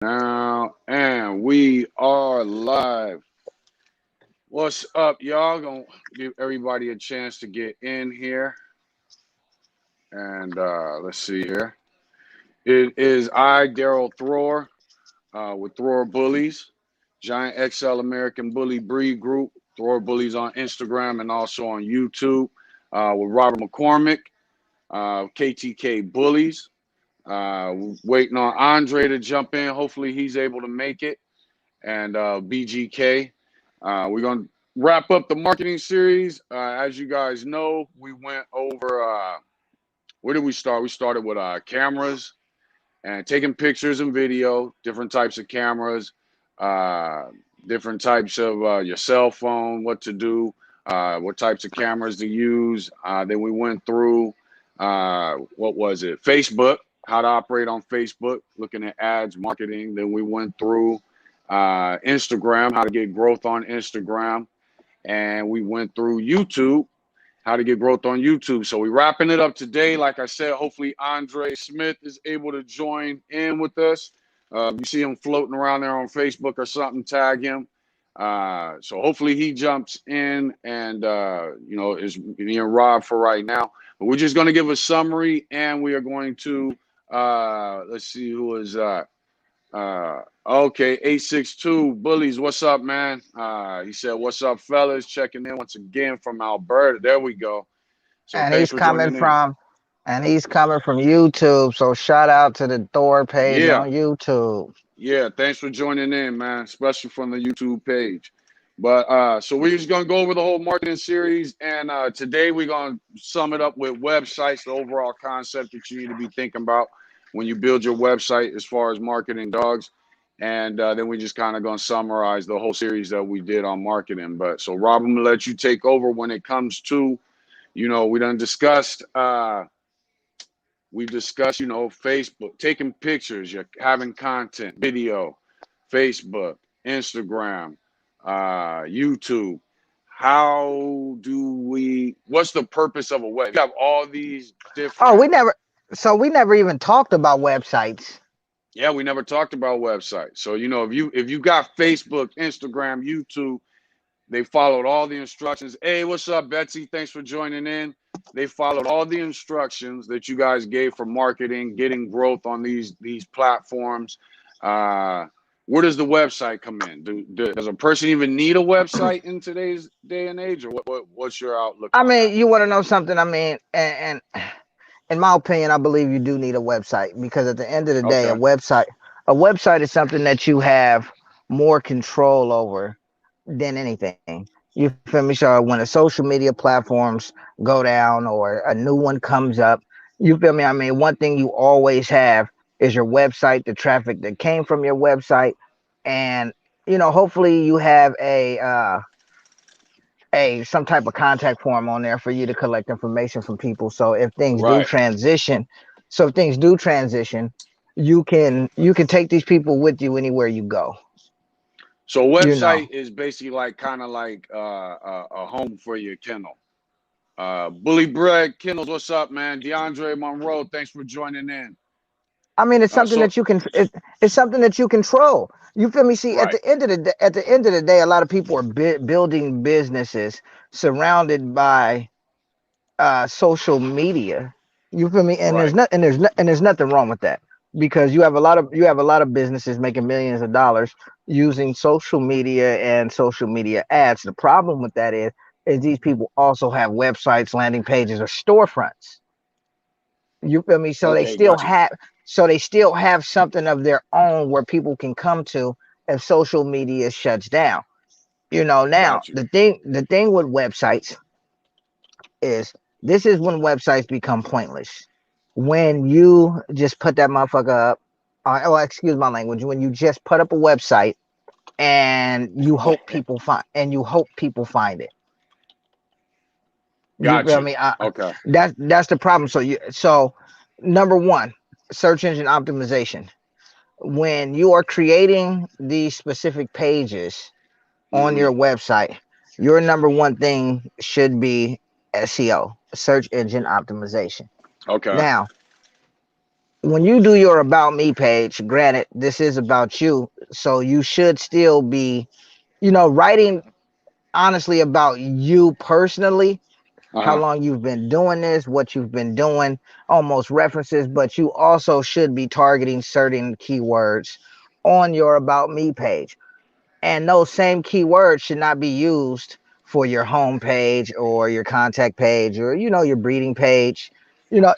Now, and we are live. What's up, y'all? Gonna give everybody a chance to get in here. And let's see here. It is I, Daryl Thrower, with Thrower Bullies, Giant XL American Bully Breed Group, Thrower Bullies on Instagram and also on YouTube, with Robert McCormick, KTK Bullies. Waiting on Andre to jump in. Hopefully, he's able to make it. And BGK. We're going to wrap up the marketing series. As you guys know, we went over, where did we start? We started with cameras and taking pictures and video, different types of cameras, uh, different types of your cell phone, what to do, what types of cameras to use. Then we went through, what was it? Facebook, how to operate on Facebook, looking at ads, marketing. Then we went through Instagram, how to get growth on Instagram. And we went through YouTube, how to get growth on YouTube. So we're wrapping it up today. Like I said, hopefully Andre Smith is able to join in with us. You see him floating around there on Facebook or something, tag him. So hopefully he jumps in and, is being Rob for right now. But we're just going to give a summary and we are going to, let's see who is okay, 862 Bullies, what's up, man? He said, what's up, fellas? Checking in once again from Alberta. There we go. So And thanks he's for coming joining in. from YouTube. So shout out to the Thor page Yeah, on YouTube. yeah, thanks for joining in, man, especially from the YouTube page. But so we're just gonna go over the whole marketing series, and today we're gonna sum it up with websites, the overall concept that you need to be thinking about when you build your website as far as marketing dogs. And then we just kind of gonna summarize the whole series that we did on marketing. But so Rob, I'm gonna let you take over when it comes to, we done discussed we've discussed, Facebook, taking pictures, you're having content, video, Facebook, Instagram, YouTube. What's the purpose of a web? You have all these Oh, different, we never even talked about websites. yeah, we never talked about websites. So, if you got Facebook, Instagram, YouTube, they followed all the instructions. Hey, what's up, Betsy? Thanks for joining in. They followed all the instructions that you guys gave for marketing, getting growth on these platforms. Where does the website come in? Does a person even need a website in today's day and age, or what's your outlook I on that? mean, you want to know something? I mean, and in my opinion, I believe you do need a website because at the end of the day, Okay, a website is something that you have more control over than anything. You feel me? So when the social media platforms go down or a new one comes up, you feel me? I mean, one thing you always have is your website, the traffic that came from your website, and hopefully you have a some type of contact form on there for you to collect information from people. So if things do right. transition, so if things do transition, you can take these people with you anywhere you go. So a You know. website is basically like kind of like a home for your kennel. Bully Bread Kennels, what's up, man? DeAndre Monroe, thanks for joining in. I mean, it's Uh, something so that it's something that you control. You feel me? See, right, at the end of the day, a lot of people are building businesses surrounded by social media. You feel me? And right. there's nothing wrong with that because you have a lot of businesses making millions of dollars using social media and social media ads. The problem with that is these people also have websites, landing pages, or storefronts. You feel me? Okay, got you. So they still have something of their own where people can come to if social media shuts down. Now Got you. the thing with websites is this is when websites become pointless. When you just put that motherfucker up, oh, excuse my language, when you just put up a website and you hope people find it. You Got feel you. me? Okay. That's the problem. So number one, search engine optimization. When you are creating these specific pages on Hmm. your website, your number one thing should be SEO, search engine optimization. Okay. Now, when you do your about me page, granted, this is about you, so you should still be, writing honestly about you personally, how Uh-huh. long you've been doing this, what you've been doing, almost references, but you also should be targeting certain keywords on your about me page. And those same keywords should not be used for your home page or your contact page or your breeding page,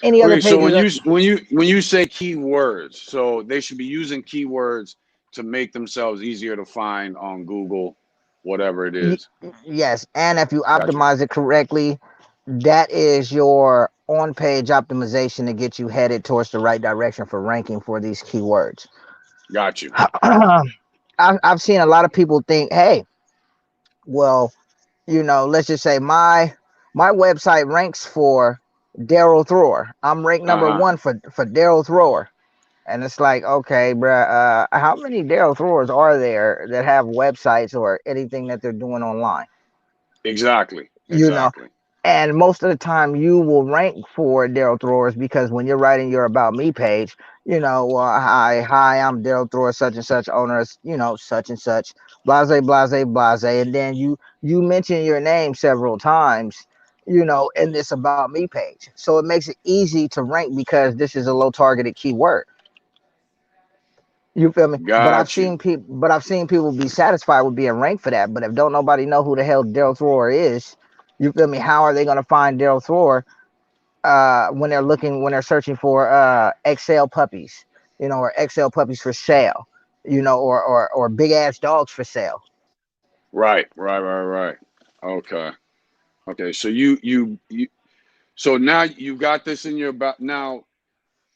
any other Okay, so pages. when you say keywords, so they should be using keywords to make themselves easier to find on Google, whatever it Y- is. yes, and if you Got you. optimize it correctly, that is your on page optimization to get you headed towards the right direction for ranking for these keywords. Got you. I've seen a lot of people think, hey, well, let's just say my website ranks for Daryl Thrower. I'm ranked number Uh-huh. one for Daryl Thrower. And it's like, okay, bruh, how many Daryl Throwers are there that have websites or anything that they're doing online? Exactly. You know, Exactly. and most of the time you will rank for Daryl Throwers because when you're writing your about me page, hi, I'm Daryl Thrower, such and such owner, such and such, blase, blase, blase, and then you mention your name several times, in this about me page. So it makes it easy to rank because this is a low targeted keyword. You feel me? But I've Got you. seen people, be satisfied with being ranked for that. But if don't nobody know who the hell Daryl Thrower is, you feel me? How are they gonna find Daryl Thrower when they're searching for XL puppies, or XL puppies for sale, or big ass dogs for sale? Right, right, right, right. Okay. Okay. So you so now you got this in your back. Now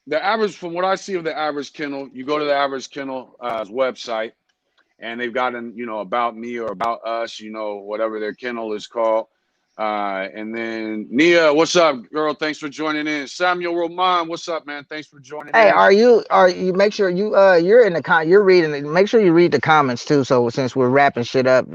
the average, from what I see of the average kennel, you go to the average kennel website, and they've got an about me or about us, whatever their kennel is called. And then Nia, what's up, girl? Thanks for joining in. Samuel Roman, what's up, man? Thanks for joining Hey, in. are you make sure you're in the you're reading it. Make sure you read the comments too. So since we're wrapping shit up,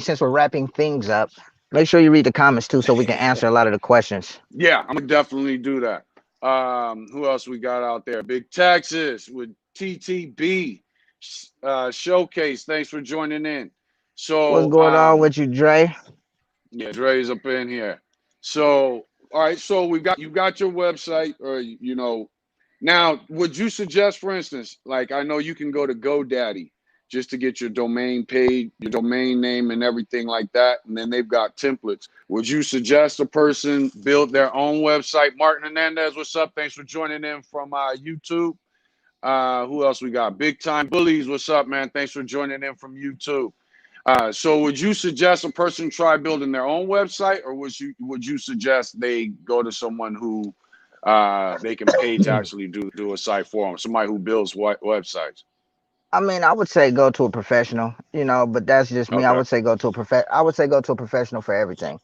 since we're wrapping things up, make sure you read the comments too so we can answer a lot of the questions. Yeah, I'm gonna definitely do that. Who else we got out there? Big Texas with TTB Showcase. Thanks for joining in. What's So, going on with you, Dre? yeah, Dre's up in here. So, all right. So you got your website, or now, would you suggest, for instance, like I know you can go to GoDaddy just to get your domain paid, your domain name, and everything like that, and then they've got templates. Would you suggest a person build their own website? Martin Hernandez, what's up? Thanks for joining in from YouTube. Who else we got? Big Time Bullies, what's up, man? Thanks for joining in from YouTube. So would you suggest a person try building their own website, or would you suggest they go to someone who they can pay to actually do a site for them, somebody who builds websites? I would say go to a professional, but that's just me. I Okay, would say I would say go to a professional for everything.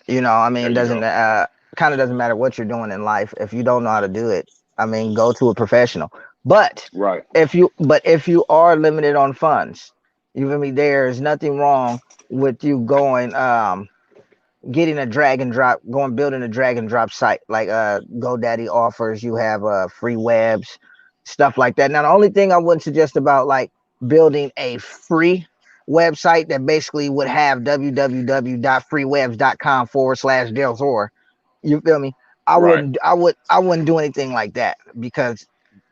there It you doesn't go. kind of doesn't matter what you're doing in life. If you don't know how to do it, go to a professional. But Right. if you are limited on funds, you feel me? There's nothing wrong with you going getting a drag and drop, going building a drag and drop site like GoDaddy offers. You have free webs, stuff like that. Now the only thing I wouldn't suggest about like building a free website that basically would have www.freewebs.com /Dale Thor. You feel me? Right. I wouldn't do anything like that because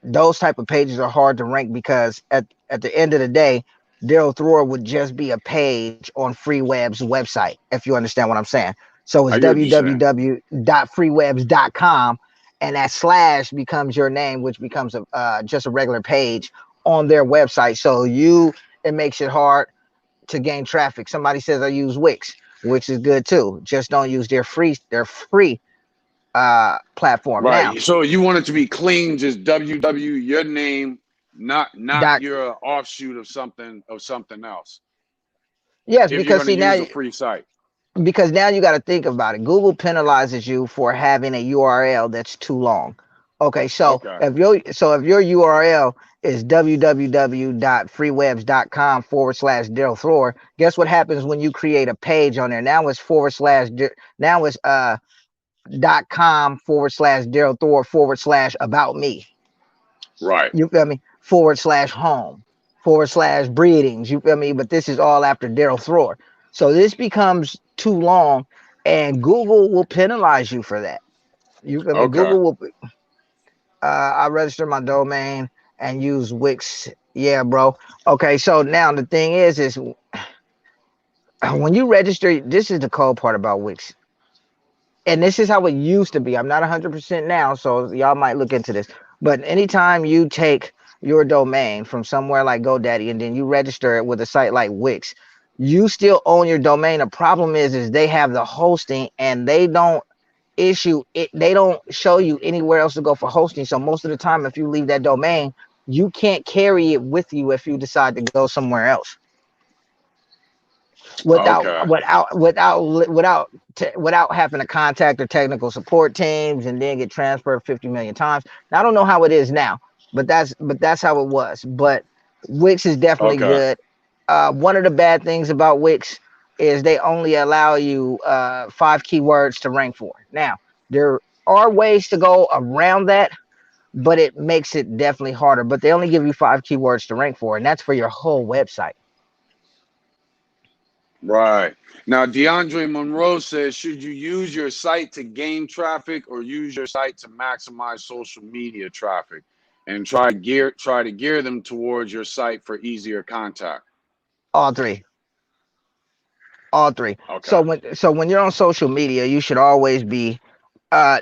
those type of pages are hard to rank because at the end of the day, Daryl Thrower would just be a page on FreeWeb's website, if you understand what I'm saying. So it's I get what you're saying. www.freewebs.com, and that slash becomes your name, which becomes just a regular page on their website. So it makes it hard to gain traffic. Somebody says I use Wix, which is good too. Just don't use their free platform. Now, Right. So you want it to be clean, just www, your name, not Doc, your offshoot of something else. yes, If you're because going to see use now a free site. you got to think about it. Google penalizes you for having a URL that's too long. Okay, so Okay. if your URL is www.freewebs.com /Daryl Thor, guess what happens when you create a page on there? Now it's now it's .com /Daryl Thor /about me. Right. You feel me? /home, /breedings. You feel me? But this is all after Daryl Thrower. So this becomes too long, and Google will penalize you for that. You feel me? Okay. Google will. I register my domain and use Wix. Yeah, bro. Okay, so now the thing is when you register, this is the cold part about Wix, and this is how it used to be. I'm not 100% now, so y'all might look into this. But anytime you take your domain from somewhere like GoDaddy and then you register it with a site like Wix, you still own your domain. The problem is they have the hosting and they don't issue it. They don't show you anywhere else to go for hosting. So most of the time, if you leave that domain, you can't carry it with you if you decide to go somewhere else without Okay. without without without without having to contact the technical support teams and then get transferred 50 million times. Now, I don't know how it is now, but that's how it was. But Wix is definitely Okay. good. One of the bad things about Wix is they only allow you 5 keywords to rank for. Now, there are ways to go around that, but it makes it definitely harder. But they only give you 5 keywords to rank for, and that's for your whole website. Right. Now, DeAndre Monroe says, should you use your site to gain traffic or use your site to maximize social media traffic and try to gear them towards your site for easier contact? All three. All three. Okay. So when you're on social media, you should always be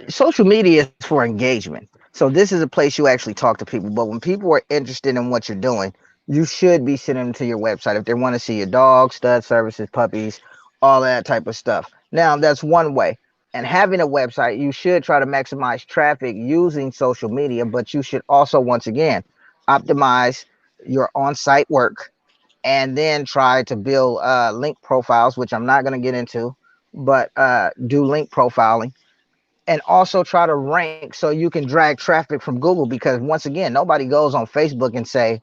social media is for engagement. So this is a place you actually talk to people. But when people are interested in what you're doing, you should be sending them to your website if they want to see your dog, stud services, puppies, all that type of stuff. Now that's one way. And having a website, you should try to maximize traffic using social media, but you should also once again optimize your on-site work and then try to build link profiles, which I'm not going to get into, but do link profiling and also try to rank so you can drag traffic from Google because once again, nobody goes on Facebook and say,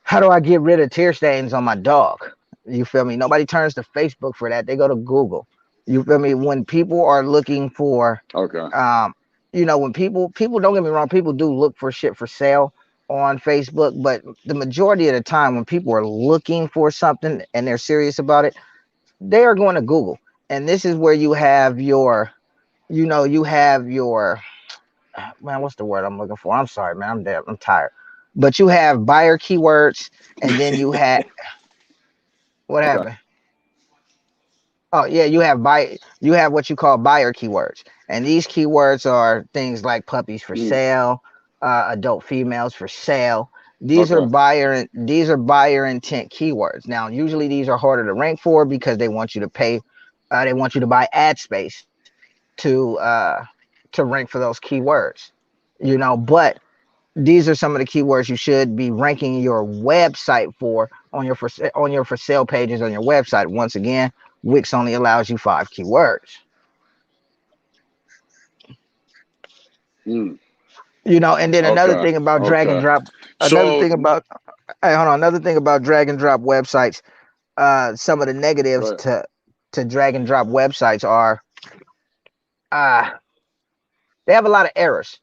how do I get rid of tear stains on my dog? You feel me? Nobody turns to Facebook for that. They go to Google. You feel me? When people are looking for Okay. um, when people don't get me wrong, people do look for shit for sale on Facebook, but the majority of the time when people are looking for something and they're serious about it, they are going to Google. And this is where you have your man, what's the word I'm looking for? I'm sorry, man. I'm dead. I'm tired. But you have buyer keywords, and then you had what Okay. happened? Oh yeah, you have what you call buyer keywords, and these keywords are things like puppies for Mm. sale, adult females for sale. Okay. These are buyer intent keywords. Now, usually these are harder to rank for because they want you to pay, they want you to buy ad space to uh, to rank for those keywords. But these are some of the keywords you should be ranking your website for on your for sale pages on your website. Once again, Wix only allows you 5 keywords. Mm. And then another Okay. thing about drag and Okay. drop, another So, thing about hey, hold on, another thing about drag and drop websites. Some of the negatives but to drag and drop websites are uh they have a lot of errors.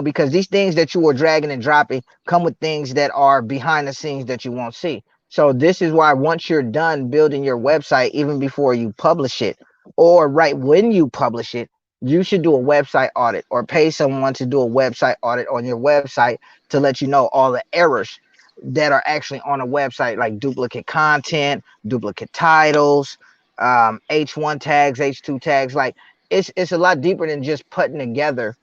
Because these things that you are dragging and dropping come with things that are behind the scenes that you won't see. So this is why once you're done building your website, even before you publish it, or right when you publish it, you should do a website audit or pay someone to do a website audit on your website to let you know all the errors that are actually on a website, like duplicate content, duplicate titles, H1 tags, H2 tags. Like it's a lot deeper than just putting together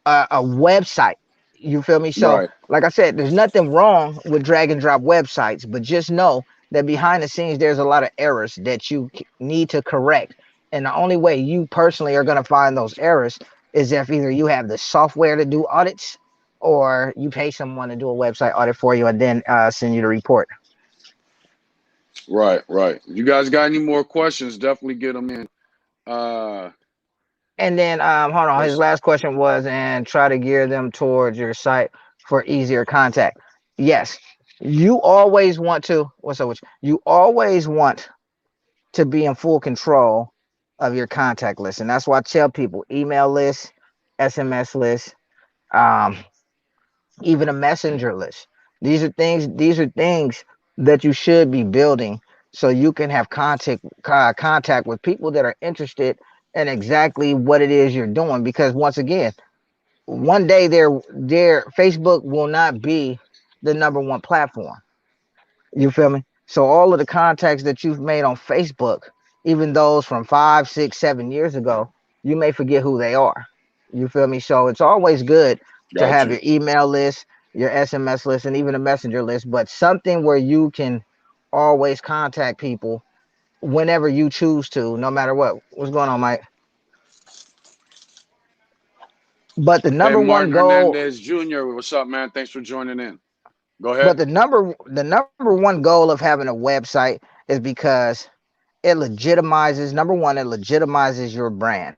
a website. You feel me? So, right. like I said, there's nothing wrong with drag and drop websites, but just know that behind the scenes, there's a lot of errors that you need to correct. And the only way you personally are going to find those errors is if either you have the software to do audits or you pay someone to do a website audit for you and then send you the report. Right. Right. You guys got any more questions? Definitely get them in. Uh, And then, hold on, his let's. last question was, and try to gear them towards your site for easier contact. Yes, you always want to. What's up? You always want to be in full control of your contact list, and that's why I tell people email lists, SMS lists, um, even a messenger list. These are things that you should be building so you can have contact with people that are interested in exactly what it is you're doing. Because once again, one day their Facebook will not be the number one platform. You feel me? So all of the contacts that you've made on Facebook, even those from 5, 6, 7 years ago, you may forget who they are. You feel me? So it's always good to Got have you. your email list, your SMS list, and even a messenger list, but something where you can always contact people whenever you choose to, no matter what. What's going on, Mike? But the Hey, number one Martin goal, Hernandez Jr., what's up, man? Thanks for joining in. Go ahead. but the number one goal of having a website is because it legitimizes, number one, it legitimizes your brand.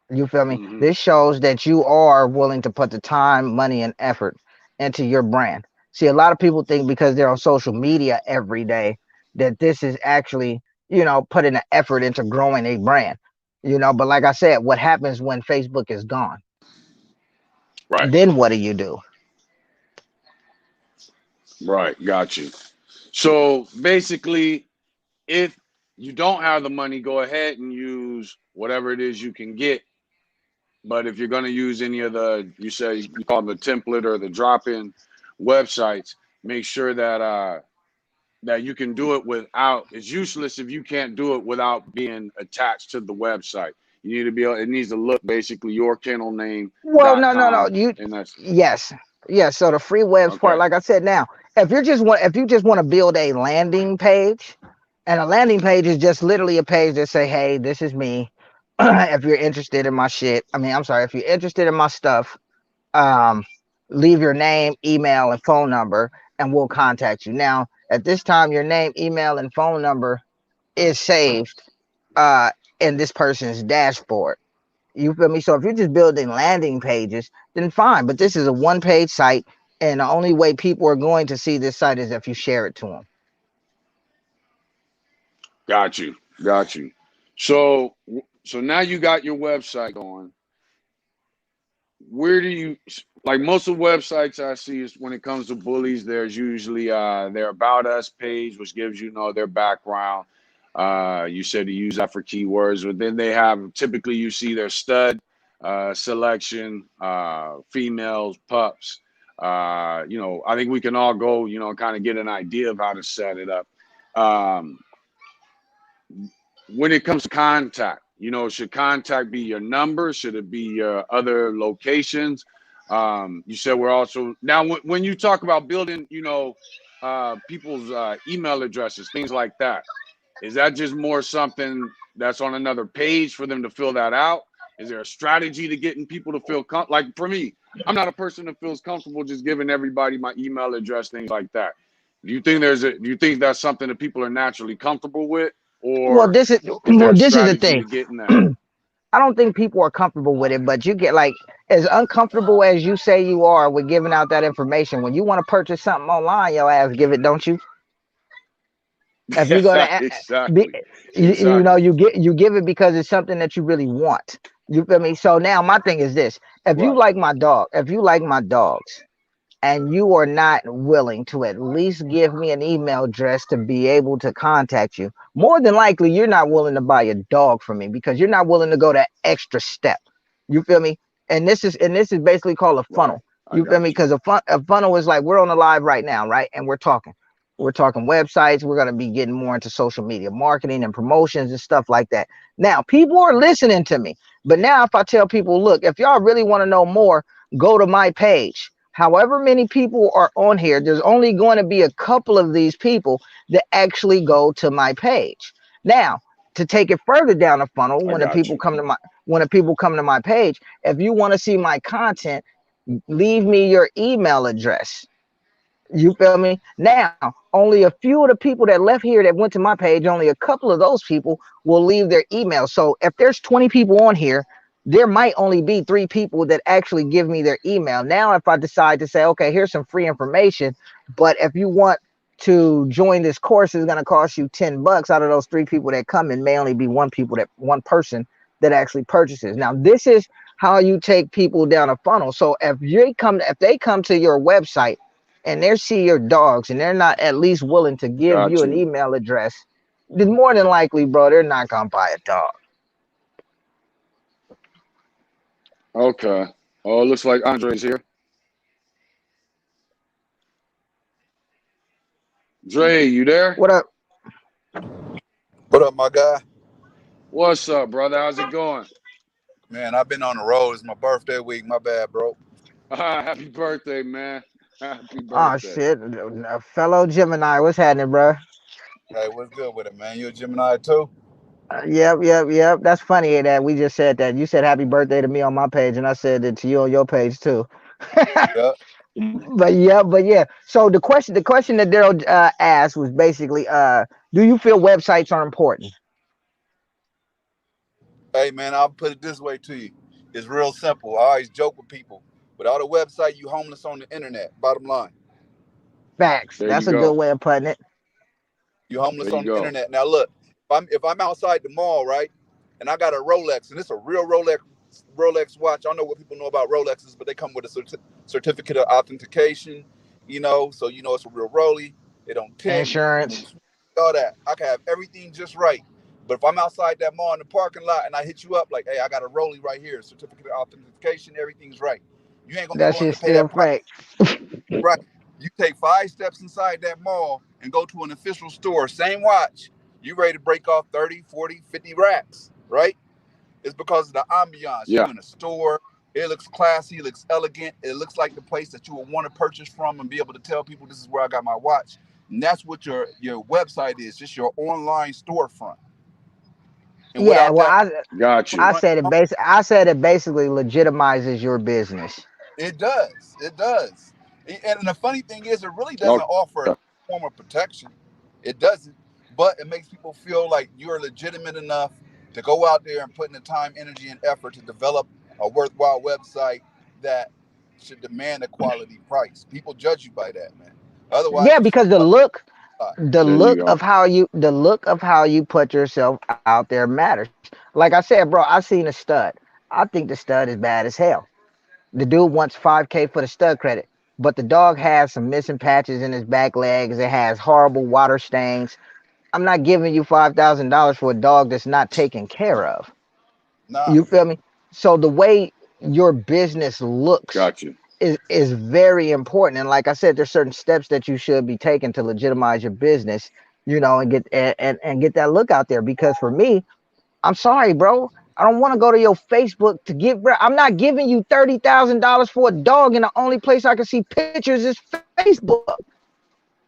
You feel me? Hmm. This shows that you are willing to put the time, money, and effort into your brand. See, a lot of people think because they're on social media every day that this is actually, putting an effort into growing a brand. But like I said, what happens when Facebook is gone? Right, Then what do you do? right. Got you. So basically, if you don't have the money, go ahead and use whatever it is you can get. But if you're going to use any of you say you call them the template or the drop-in websites, make sure that you can do it without. It's useless if you can't do it without being attached to the website. You need to be able. It needs to look basically your kennel name Well, dot no, no, no. com, and that's Yes, yes. So the free webs part, okay. like I said, now, if you just want to build a landing page, and a landing page is just literally a page that say, "Hey, this is me. If you're interested in my shit, I mean, I'm sorry, if you're interested in my stuff, um, leave your name, email, and phone number, and we'll contact you." Now, at this time, your name, email, and phone number is saved uh in this person's dashboard. You feel me? So if you're just building landing pages, then fine. But this is a one page site, and the only way people are going to see this site is if you share it to them. Got you. Got you. So now you got your website going. Where do you like most of the websites I see is when it comes to bullies, there's usually their about us page, which gives their background. You said to use that for keywords, but then they have typically you see their stud selection, females, pups. I think we can all go, kind of get an idea of how to set it up. Um, when it comes to contact, should contact be your number? Should it be your other locations? You said we're also now when you talk about building, people's email addresses, things like that. Is that just more something that's on another page for them to fill that out? Is there a strategy to getting people to feel like for me? I'm not a person that feels comfortable just giving everybody my email address, things like that. Do you think that's something that people are naturally comfortable with, Well, or this is is there a the strategy thing. to getting that? I don't think people are comfortable with it, but you get like as uncomfortable as you say you are with giving out that information. When you want to purchase something online, your ass give it, don't you? If you're gonna be, Exactly, exactly. you give it because it's something that you really want. You feel me? So now my thing is this: Right, if you like my dogs, and you are not willing to at least give me an email address to be able to contact you, more than likely you're not willing to buy a dog from me because you're not willing to go that extra step. You feel me? And this is basically called a right. funnel. I You feel me? got you. Because a funnel is like we're on the live right now, right? And we're talking. We're talking websites. We're gonna be getting more into social media marketing and promotions and stuff like that. Now, people are listening to me. But now if I tell people, look, if y'all really want to know more, go to my page. However many people are on here, there's only going to be a couple of these people that actually go to my page. Now, to take it further down the funnel, I got you. when the people come to my page, if you want to see my content, leave me your email address. You feel me? Now, only a few of the people that left here that went to my page, only a couple of those people will leave their email. So if there's 20 people on here, there might only be 3 people that actually give me their email. Now, if I decide to say, okay, here's some free information, but if you want to join this course, it's going to cost you $10. Out of those 3 people that come in, may only be one person that actually purchases. Now, this is how you take people down a funnel. So if they come to your website and they see your dogs and they're not at least willing to give Got you an you. email address, then more than likely, bro, they're not gonna buy a dog. Okay. Oh, it looks like Andre's here. Dre, you there? What up? What up, my guy? What's up, brother? How's it going? Man, I've been on the road. It's my birthday week. My bad, bro. Happy birthday, man. Happy Oh birthday. shit, a fellow Gemini, what's happening, bro? Hey, what's good with it, man? You a Gemini too? Yep. That's funny that we just said that. You said happy birthday to me on my page, and I said it to you on your page too. Yep. but yeah. So the question that Daryl asked was basically, do you feel websites are important? Hey, man, I'll put it this way to you. It's real simple. I always joke with people. Without a website, you homeless on the internet. Bottom line, Facts. There you That's a good go. way of putting it. you There homeless you on the go. internet. Now, look, if I'm outside the mall, right, and I got a Rolex, and it's a real Rolex watch. I don't know what people know about Rolexes, but they come with a certificate of authentication. So it's a real Roly. They don't tick. Insurance. All that. I can have everything just right. But if I'm outside that mall in the parking lot and I hit you up like, hey, I got a rollie right here, certificate of authentication, everything's right. You ain't gonna be That willing shit's to pay still that price, fake. right? You take 5 steps inside that mall and go to an official store, same watch, you ready to break off 30, 40, 50 racks, right? It's because of the ambiance. You Yeah. in a store, it looks classy, it looks elegant, it looks like the place that you would want to purchase from and be able to tell people this is where I got my watch. And that's what your website is, just your online storefront. And Yeah. without Well, that Got I you. storefront, said it I said it basically legitimizes your business. it does. It does. And the funny thing is, it really doesn't Okay. offer a form of protection. It doesn't. But it makes people feel like you're legitimate enough to go out there and put in the time, energy, and effort to develop a worthwhile website that should demand a quality price. People judge you by that, man. Otherwise, Yeah, it's just because the another look lie. the There you look go. of how you the look of how you put yourself out there matters. Like I said, bro, I seen a stud. I think the stud is bad as hell. The dude wants 5K for the stud credit, but the dog has some missing patches in his back legs. It has horrible water stains. I'm not giving you $5,000 for a dog that's not taken care of. Nah, You feel me? So the way your business looks Got you. is very important. And like I said, there's certain steps that you should be taking to legitimize your business, and get that look out there. Because for me, I'm sorry, bro. I don't want to go to your Facebook to give. Bro, I'm not giving you $30,000 for a dog, and the only place I can see pictures is Facebook.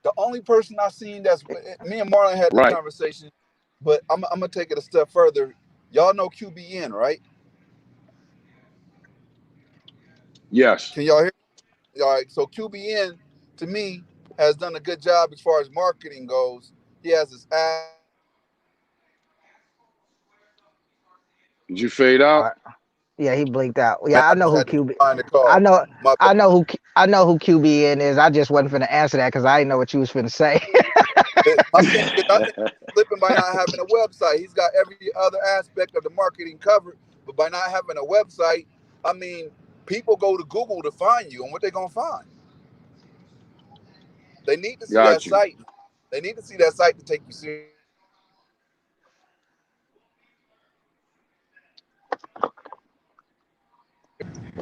the only person I seen that's me and Marlon had this Right. conversation, but I'm gonna take it a step further. Y'all know QBN, right? Yes. Can y'all hear? All right, so QBN to me has done a good job as far as marketing goes. He has his app. Did you fade out? Uh, yeah, he blinked out. Man, Yeah, I I know just who had to QB. find the I call. know. My bad. I know who QBN is. I just wasn't finna answer that because I didn't know what you was finna say. I think flipping by not having a website. He's got every other aspect of the marketing covered, but by not having a website, I mean, people go to Google to find you, and what they gonna find? They need to see that Got you. site. They need to see that site to take you serious.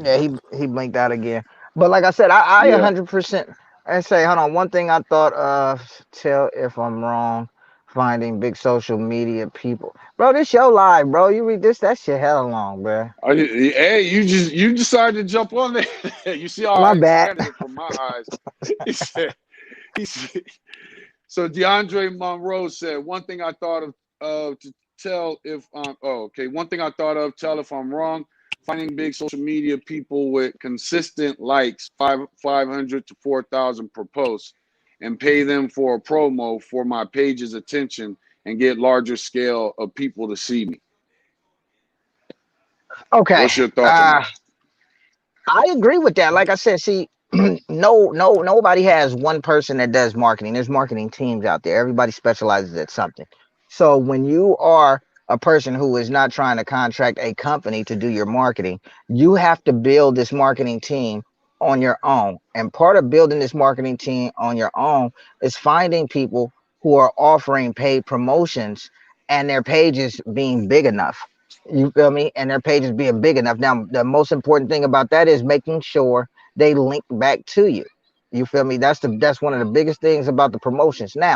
Yeah, he blinked out again. But like I said, I Yeah. 100%. I say, hold on. One thing I thought of. Tell if I'm wrong. Finding big social media people, bro. This your live, bro. You read this, that shit hella long, bro. Hey, you decided to jump on there. You see how My I bad. expanded it from my eyes. He said, he said, so DeAndre Monroe said, one thing I thought of to tell if one thing I thought of tell if I'm wrong, finding big social media people with consistent likes, 500 to 4,000 per post, and pay them for a promo for my page's attention and get larger scale of people to see me. Okay. What's your thoughts on Uh, that? I agree with that. Like I said, see, nobody has one person that does marketing. There's marketing teams out there. Everybody specializes at something. So when you are a person who is not trying to contract a company to do your marketing. You have to build this marketing team on your own. And part of building this marketing team on your own is finding people who are offering paid promotions and their pages being big enough. You feel me? And their pages being big enough. Now, the most important thing about that is making sure they link back to you. You feel me? That's one of the biggest things about the promotions. Now,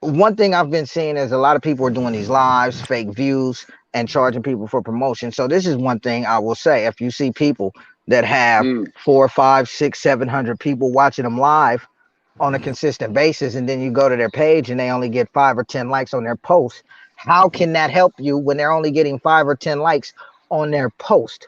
one thing I've been seeing is a lot of people are doing these lives, fake views, and charging people for promotion. So this is one thing I will say: if you see people that have Mm, 4, 5, 6, 700 people watching them live on a consistent basis, and then you go to their page and they only get 5 or 10 likes on their post, how can that help you when they're only getting 5 or 10 likes on their post?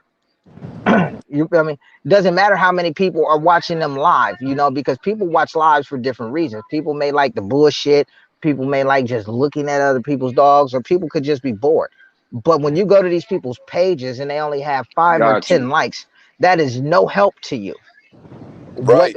You feel me? Doesn't matter how many people are watching them live, because people watch lives for different reasons. People may like the bullshit, people may like just looking at other people's dogs, or people could just be bored. But when you go to these people's pages and they only have five or got you. ten likes, that is no help to you Right.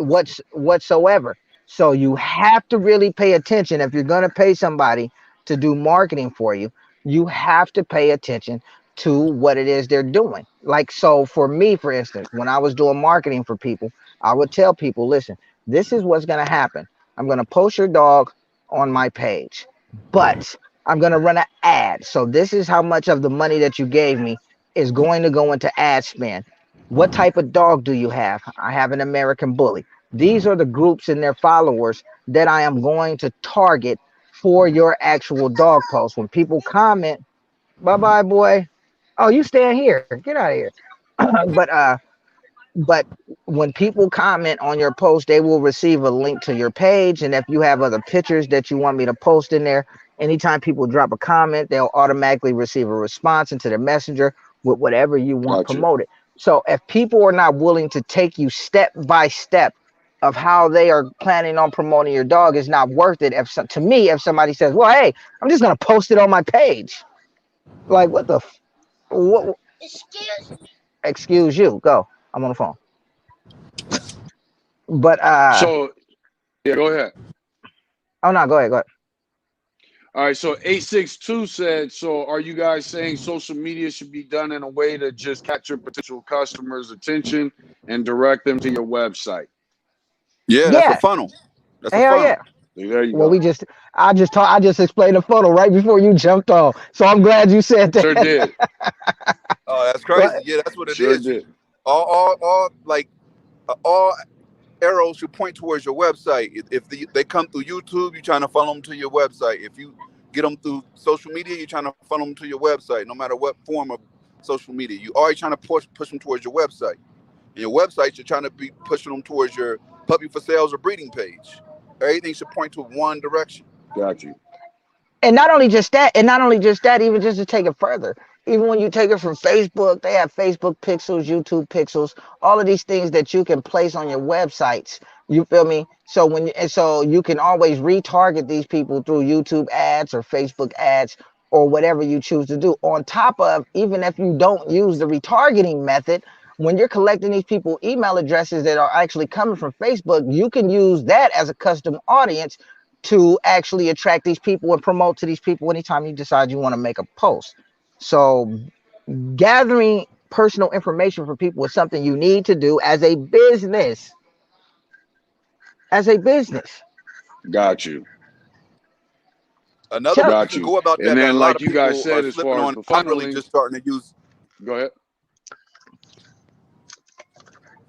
whatsoever. So you have to really pay attention if you're going to pay somebody to do marketing for you. You have to pay attention to what it is they're doing. Like, so for me, for instance, when I was doing marketing for people, I would tell people, listen, this is what's going to happen. I'm going to post your dog on my page, but I'm going to run an ad. So this is how much of the money that you gave me is going to go into ad spend. What type of dog do you have? I have an American Bully. These are the groups and their followers that I am going to target for your actual dog post. When people comment, bye bye, boy. Oh, you stand here. Get out of here. but when people comment on your post, they will receive a link to your page. And if you have other pictures that you want me to post in there, anytime people drop a comment, they'll automatically receive a response into their messenger with whatever you want Got you. promoted. So if people are not willing to take you step by step of how they are planning on promoting your dog, is not worth it. To me, if somebody says, well, hey, I'm just going to post it on my page, like, what the what? Excuse you, go. I'm on the phone. But So yeah, go ahead. oh no, go ahead. All right. So 862 said, so are you guys saying social media should be done in a way to just capture potential customers' attention and direct them to your website? Yeah, that's a Yeah, funnel. That's a hell funnel. yeah. There you Well, go. I just explained the funnel right before you jumped on. So I'm glad you said Sure that. did. Oh, that's Well, crazy. Yeah, that's what it Sure is. did. All arrows should point towards your website. If they come through YouTube, you're trying to funnel them to your website. If you get them through social media, you're trying to funnel them to your website. No matter what form of social media, you always trying to push them towards your website. And your website, you're trying to be pushing them towards your puppy for sales or breeding page. Everything should point to one direction. Got you. and not only just that, even just to take it further, even when you take it from Facebook, they have Facebook pixels, YouTube pixels, all of these things that you can place on your websites. You feel me? So you can always retarget these people through YouTube ads or Facebook ads or whatever you choose to do. On top of, even if you don't use the retargeting method, when you're collecting these people email addresses that are actually coming from Facebook, you can use that as a custom audience to actually attract these people and promote to these people anytime you decide you want to make a post. So gathering personal information from people is something you need to do as a business. As a business. Got you. Another way Tell you Got can you. go about And that a then, lot like of you guys people are said, as slipping far as on, the I'm really funneling, just starting to use. go ahead.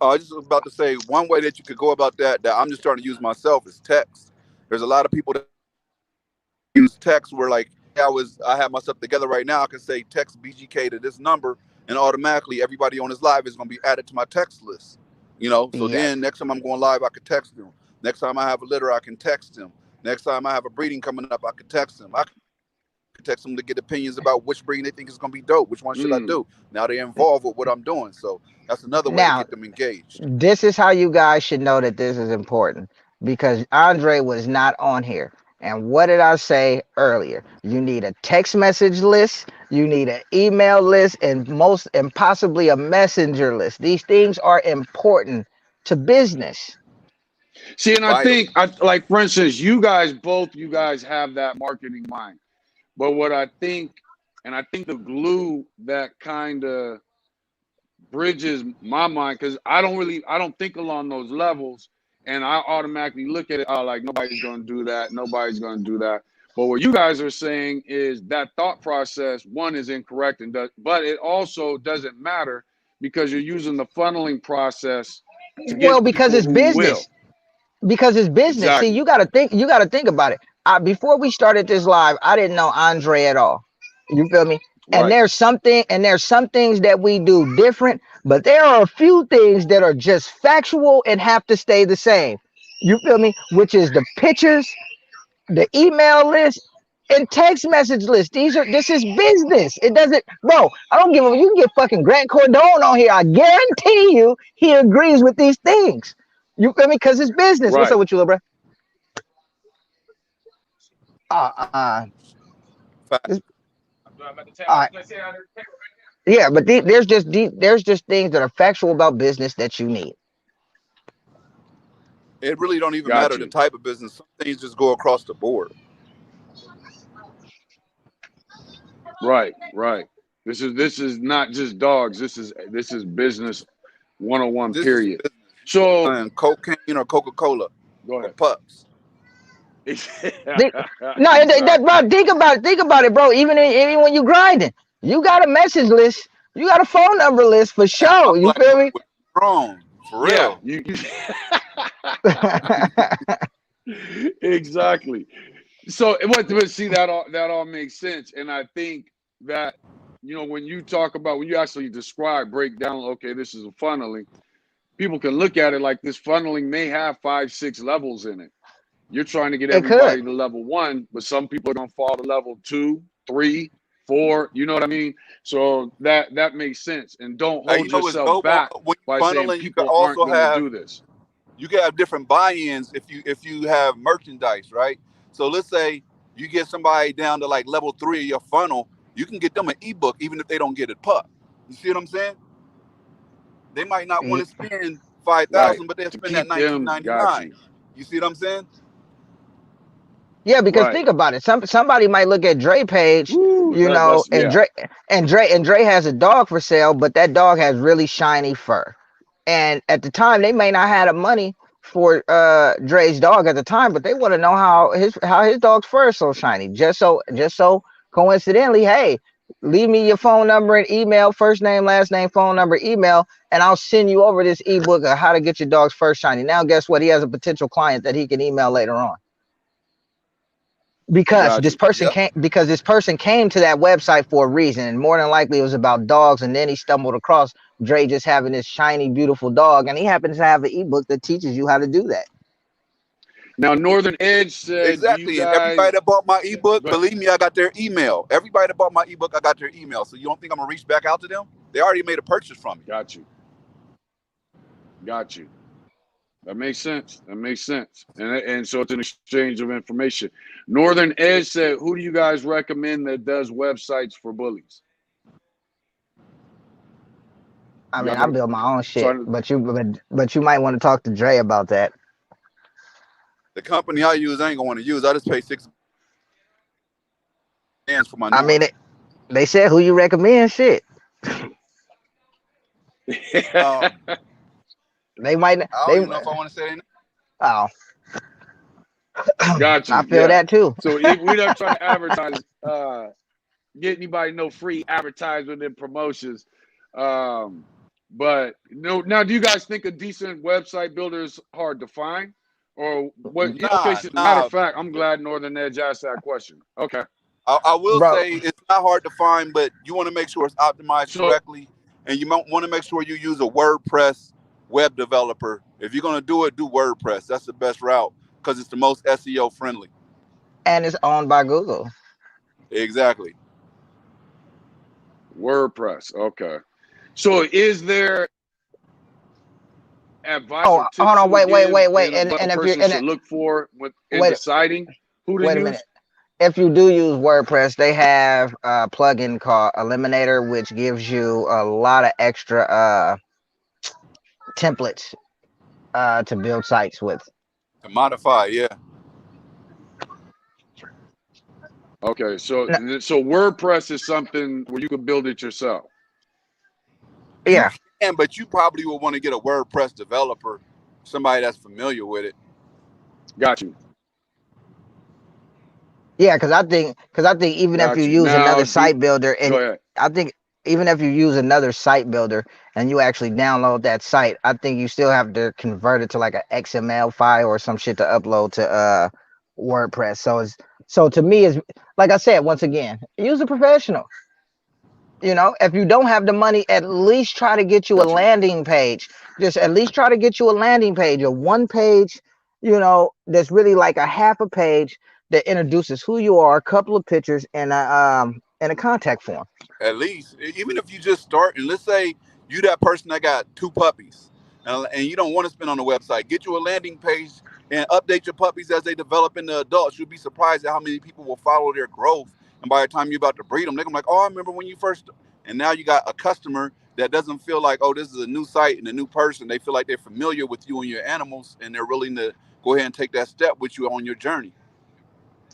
I was just about to say one way that you could go about that I'm just starting to use myself is text. There's a lot of people that use text where like I have myself together right now. I can say text BGK to this number, and automatically everybody on this live is going to be added to my text list. So Yes. then next time I'm going live, I could text them. Next time I have a litter, I can text them. Next time I have a breeding coming up, I could text them. I could text them to get opinions about which breeding they think is going to be dope. Which one should I Mm, do? Now they're involved with what I'm doing. So that's another way to Now, get them engaged. this is how you guys should know that this is important, because Andre was not on here. And what did I say earlier? You need a text message list, you need an email list, and possibly a messenger list. These things are important to business. see, and I Vital. think, like for instance, you guys have that marketing mind. But what I think And I think the glue that kind of bridges my mind, because I don't think along those levels, and I automatically look at it, oh, like nobody's going to do that, nobody's going to do that. But what you guys are saying is that thought process, one, is incorrect, but it also doesn't matter because you're using the funneling process to Well, get because people it's who will. business. Because it's business. See, Exactly. you gotta think about it. Before we started this live, I didn't know Andre at all. You feel me? And Right. there's some things that we do different, but there are a few things that are just factual and have to stay the same. You feel me? Which is the pictures, the email list, and text message list. This is business. It doesn't, bro. I don't give a. You can get fucking Grant Cardone on here. I guarantee you, he agrees with these things. You feel me? Because it's business. What's up Right. with you, little bro? Uh, uh, Fact. this, uh, yeah, but there's just things that are factual about business that you need. It really don't even Got matter the you. type of business. Some things just go across the board. Right. Right. This is not just dogs. This is business 101, This is period. business. So And cocaine or Coca-Cola go or ahead. pups. Think, no, Exactly. bro. Think about it, bro. Even when you grinding, you got a message list, you got a phone number list for And I'm sure. You like, feel me? what's wrong? For Yeah, real. you exactly. So but see that all makes sense. And I think that when you talk about when you actually break down, okay, this is a funneling, people can look at it like this funneling may have 5, 6 levels in it. You're trying to get It could. everybody to level 1, but some people are gonna fall to level 2, 3, 4. You know what I mean? So that makes sense. And don't Hey, you hold know what's yourself dope? back When by you saying funneling, you can people aren't also gonna have do this. different buy-ins if you have merchandise, right? So let's say you get somebody down to like level 3 of your funnel, you can get them an ebook even if they don't get it pup. You see what I'm saying? They might not want to spend Right. 5,000, but they'll To spend that keep them, got 19.99. you. You see what I'm saying? Yeah, because Right. think about it. Somebody might look at Dre page, Woo, that's and yeah. Dre has a dog for sale, but that dog has really shiny fur. And at the time, they may not have the money for Dre's dog at the time, but they want to know how his dog's fur is so shiny. Just so coincidentally, hey, leave me your phone number and email, first name, last name, phone number, email, and I'll send you over this ebook of how to get your dog's fur shiny. Now, guess what? He has a potential client that he can email later on. because Got this you. person Yep. came because this person came to that website for a reason, and more than likely it was about dogs, and then he stumbled across Dre just having this shiny beautiful dog, and he happens to have an ebook that teaches you how to do that. Now Northern Edge said, "Do you Exactly. And everybody guys?" that bought my ebook, Go ahead. believe me, I got their email. Everybody that bought my ebook, I got their email. So you don't think I'm gonna reach back out to them? They already made a purchase from me. Got you. Got you. That makes sense. That makes sense. And so it's an exchange of information. Northern Edge said, "Who do you guys recommend that does websites for bullies?" I You mean, guys I are build my own shit, trying to. but you might want to talk to Dre about that. The company I use, I ain't gonna want to use. I just pay $6 for my I new one. mean, they said who you recommend shit. Um, They might I don't they even know if I want to say their name. oh Got I you. feel Yeah. that too. So if we're not trying to advertise, get anybody no free advertisement and promotions. Um, but no, now, do you guys think a decent website builder is hard to find, or what? Okay, Nah, so matter of nah. fact, I'm glad Northern Edge asked that question. Okay, I will Bro, say it's not hard to find, but you want to make sure it's optimized so correctly, and you might want to make sure you use a WordPress web developer. If you're gonna do it, do WordPress. That's the best route because it's the most SEO friendly. and it's owned by Google. Exactly. WordPress. Okay, so is there advice Oh, or hold tips on, you would give wait, in and what a if you're person should look for in wait deciding who to wait a minute. use? If you do use WordPress, they have a plugin called Eliminator, which gives you a lot of extra templates to build sites with. To modify, yeah. Okay, so N- so WordPress is something where you can build it yourself. You Yeah, can, but you probably will want to get a WordPress developer, somebody that's familiar with it. Got you. yeah, because I think even if you Got you. use Now, another site builder, go and ahead. I think even if you use another site builder and you actually download that site, I think you still have to convert it to like an XML file or some shit to upload to WordPress. So to me is like I said once again, use a professional. If you don't have the money, at least try to get you a Got you. landing page. Just at least try to get you a landing page, a one page, that's really like a half a page that introduces who you are, a couple of pictures, and a contact form. At least, even if you just start, and let's say you that person that got two puppies, and you don't want to spend on the website, get you a landing page and update your puppies as they develop into adults. You'll be surprised at how many people will follow their growth. And by the time you're about to breed them, they're gonna be like, "Oh, I remember when you first." And now you got a customer that doesn't feel like, "Oh, this is a new site and a new person." They feel like they're familiar with you and your animals, and they're willing to go ahead and take that step with you on your journey.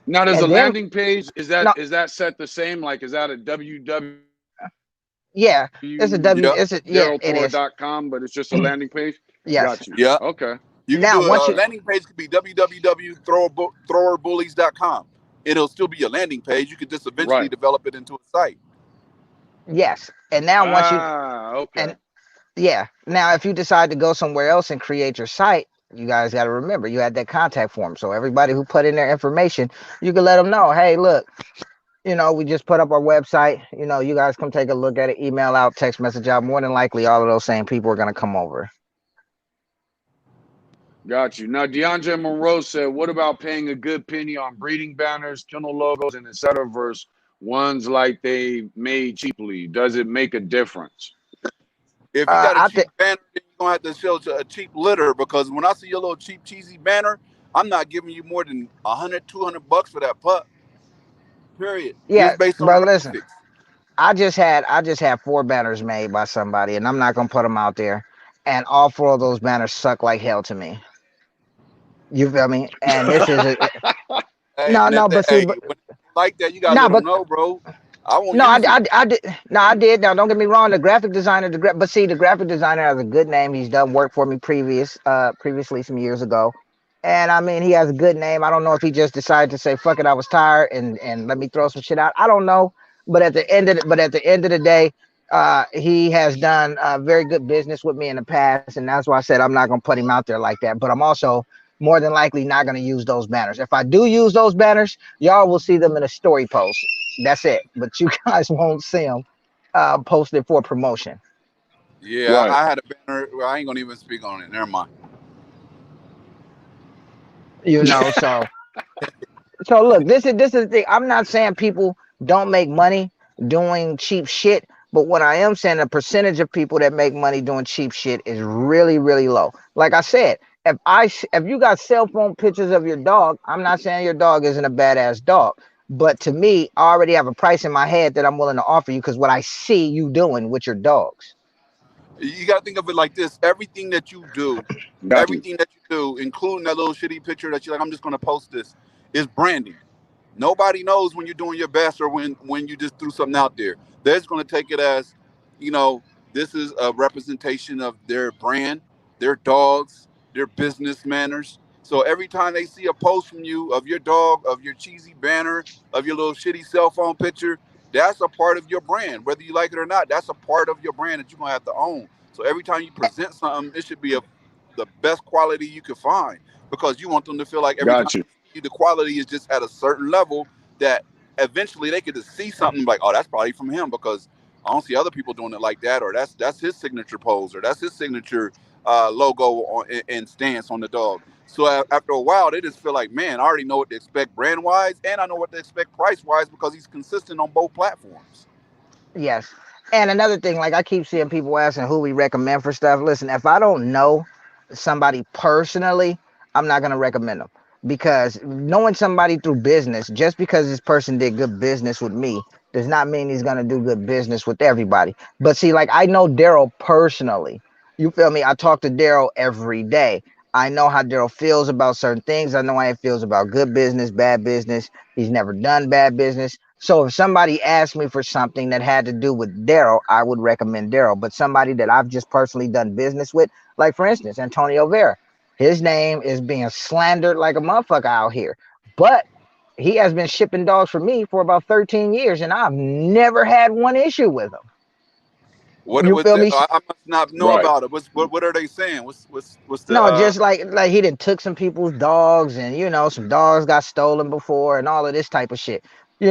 Now, does a And then landing page no, is that set the same? Like, is that a yeah, it's a W. Yeah, It's a yeah, it is. www.darrowtor.com, but it's just a landing page? Yes. Got you. yeah. Okay. You can Now do once a you landing page could be www.throwerbullies.com. It'll still be a landing page. You could just eventually Right. develop it into a site. yes, and now once you Okay. and yeah, now if you decide to go somewhere else and create your site, you guys got to remember you had that contact form. So everybody who put in their information, you can let them know, hey, look, we just put up our website. You guys come take a look at it, email out, text message out. More than likely, all of those same people are going to come over. Got you. Now, DeAndre Monroe said, what about paying a good penny on breeding banners, kennel logos, and etc. versus ones like they made cheaply? Does it make a difference? If you got a I cheap think, banner, then you're gonna have to show a cheap litter because when I see your little cheap cheesy banner, I'm not giving you more than 100, 200 bucks for that pup. Period. yeah, Just based on but listen, graphics. I just had 4 banners made by somebody, and I'm not gonna put them out there. And all 4 of those banners suck like hell to me. You feel me? And this is a Hey, no, and if no, they, but see, hey, but when they like that, you gotta no, let them but know, bro. I won't no, I, use them. I, I did. No, I did. Now, don't get me wrong. The graphic designer, but see, the graphic designer has a good name. He's done work for me previously some years ago, and I mean, he has a good name. I don't know if he just decided to say, "Fuck it, I was tired," and let me throw some shit out. I don't know, but at the end of the day, he has done very good business with me in the past, and that's why I said I'm not gonna put him out there like that. But I'm also more than likely not gonna use those banners. If I do use those banners, y'all will see them in a story post. That's it. But you guys won't see them posted for promotion. Yeah, Right. I had a banner. Well, I ain't gonna even speak on it. Never mind. So look, this is the thing. I'm not saying people don't make money doing cheap shit, but what I am saying, the percentage of people that make money doing cheap shit is really, really low. Like I said, if you got cell phone pictures of your dog, I'm not saying your dog isn't a badass dog. But to me, I already have a price in my head that I'm willing to offer you because what I see you doing with your dogs. You got to think of it like this: everything that you do, Got you. everything that you do, including that little shitty picture that you're like, I'm just gonna post this, is branding. Nobody knows when you're doing your best or when you just threw something out there. They're just gonna take it as, you know, this is a representation of their brand, their dogs, their business manners. So every time they see a post from you of your dog, of your cheesy banner, of your little shitty cell phone picture, that's a part of your brand. Whether you like it or not, that's a part of your brand that you're gonna have to own. So every time you present something, it should be of the best quality you can find because you want them to feel like every time Got you. the quality is just at a certain level that eventually they could just see something like, oh, that's probably from him because I don't see other people doing it like that, or that's his signature pose, or that's his signature logo on, and stance on the dog. So after a while, they just feel like, man, I already know what to expect brand wise, and I know what to expect price wise because he's consistent on both platforms. Yes. And another thing, like I keep seeing people asking who we recommend for stuff. Listen, if I don't know somebody personally, I'm not going to recommend them because knowing somebody through business, just because this person did good business with me, does not mean he's going to do good business with everybody. But see, like I know Daryl personally. You feel me? I talk to Daryl every day. I know how Daryl feels about certain things. I know how he feels about good business, bad business. He's never done bad business. So if somebody asked me for something that had to do with Daryl, I would recommend Daryl. But somebody that I've just personally done business with, like for instance, Antonio Vera, his name is being slandered like a motherfucker out here. But he has been shipping dogs for me for about 13 years, and I've never had one issue with him. What You was feel that? me? I must not know Right. about it. What are they saying? What's the No, just like he did took some people's dogs, and some dogs got stolen before, and all of this type of shit.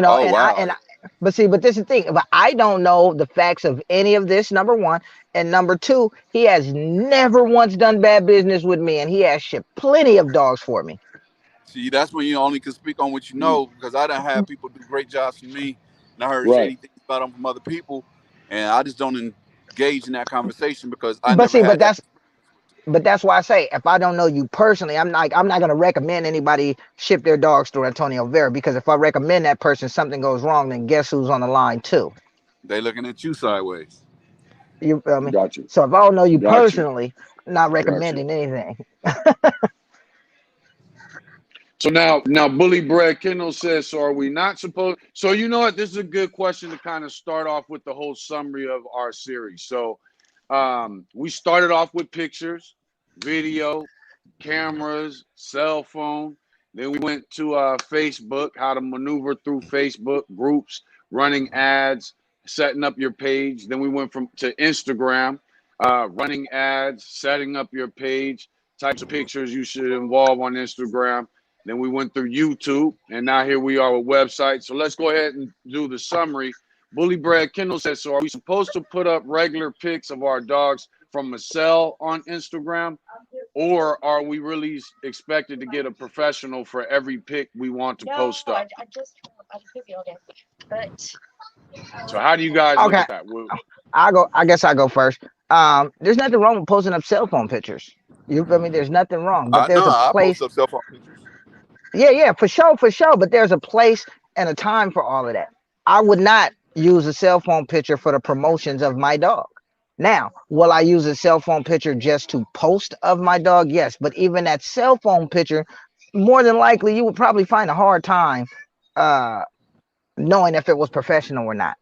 Oh And I wow. and I, but see, but this is the thing. But I don't know the facts of any of this. Number one, and number two, he has never once done bad business with me, and he has shipped plenty of dogs for me. See, that's when you only can speak on what you Mm. know, because I done had people do great jobs for me, and I heard Right. shady things about them from other people, and I just don't engage in that conversation because I But never see, had that experience with it. but that's why I say if I don't know you personally, I'm not gonna recommend anybody ship their dogs through Antonio Vera, because if I recommend that person, something goes wrong, then guess who's on the line too? They looking at you sideways. You feel me? Got you. So if I don't know you Got you. personally, I'm not Got you. recommending anything. So now Bully Brad Kendall says, so are we not supposed? So you know what? This is a good question to kind of start off with the whole summary of our series. So we started off with pictures, video, cameras, cell phone. Then we went to Facebook, how to maneuver through Facebook groups, running ads, setting up your page. Then we went from to Instagram, running ads, setting up your page, types of pictures you should involve on Instagram. Then we went through YouTube, and now here we are with websites. So let's go ahead and do the summary. Bully Brad Kendall says, so are we supposed to put up regular pics of our dogs from a cell on Instagram? Or are we really expected to get a professional for every pic we want to post up? So how do you guys look Okay, at that? Well, I go. I guess I go first. There's nothing wrong with posting up cell phone pictures. You feel me? There's nothing wrong, but I know there's a I post place. up cell phone pictures. Yeah, yeah, for sure, for sure. But there's a place and a time for all of that. I would not use a cell phone picture for the promotions of my dog. Now, will I use a cell phone picture just to post of my dog? Yes, but even that cell phone picture, more than likely, you would probably find a hard time uh, knowing if it was professional or not.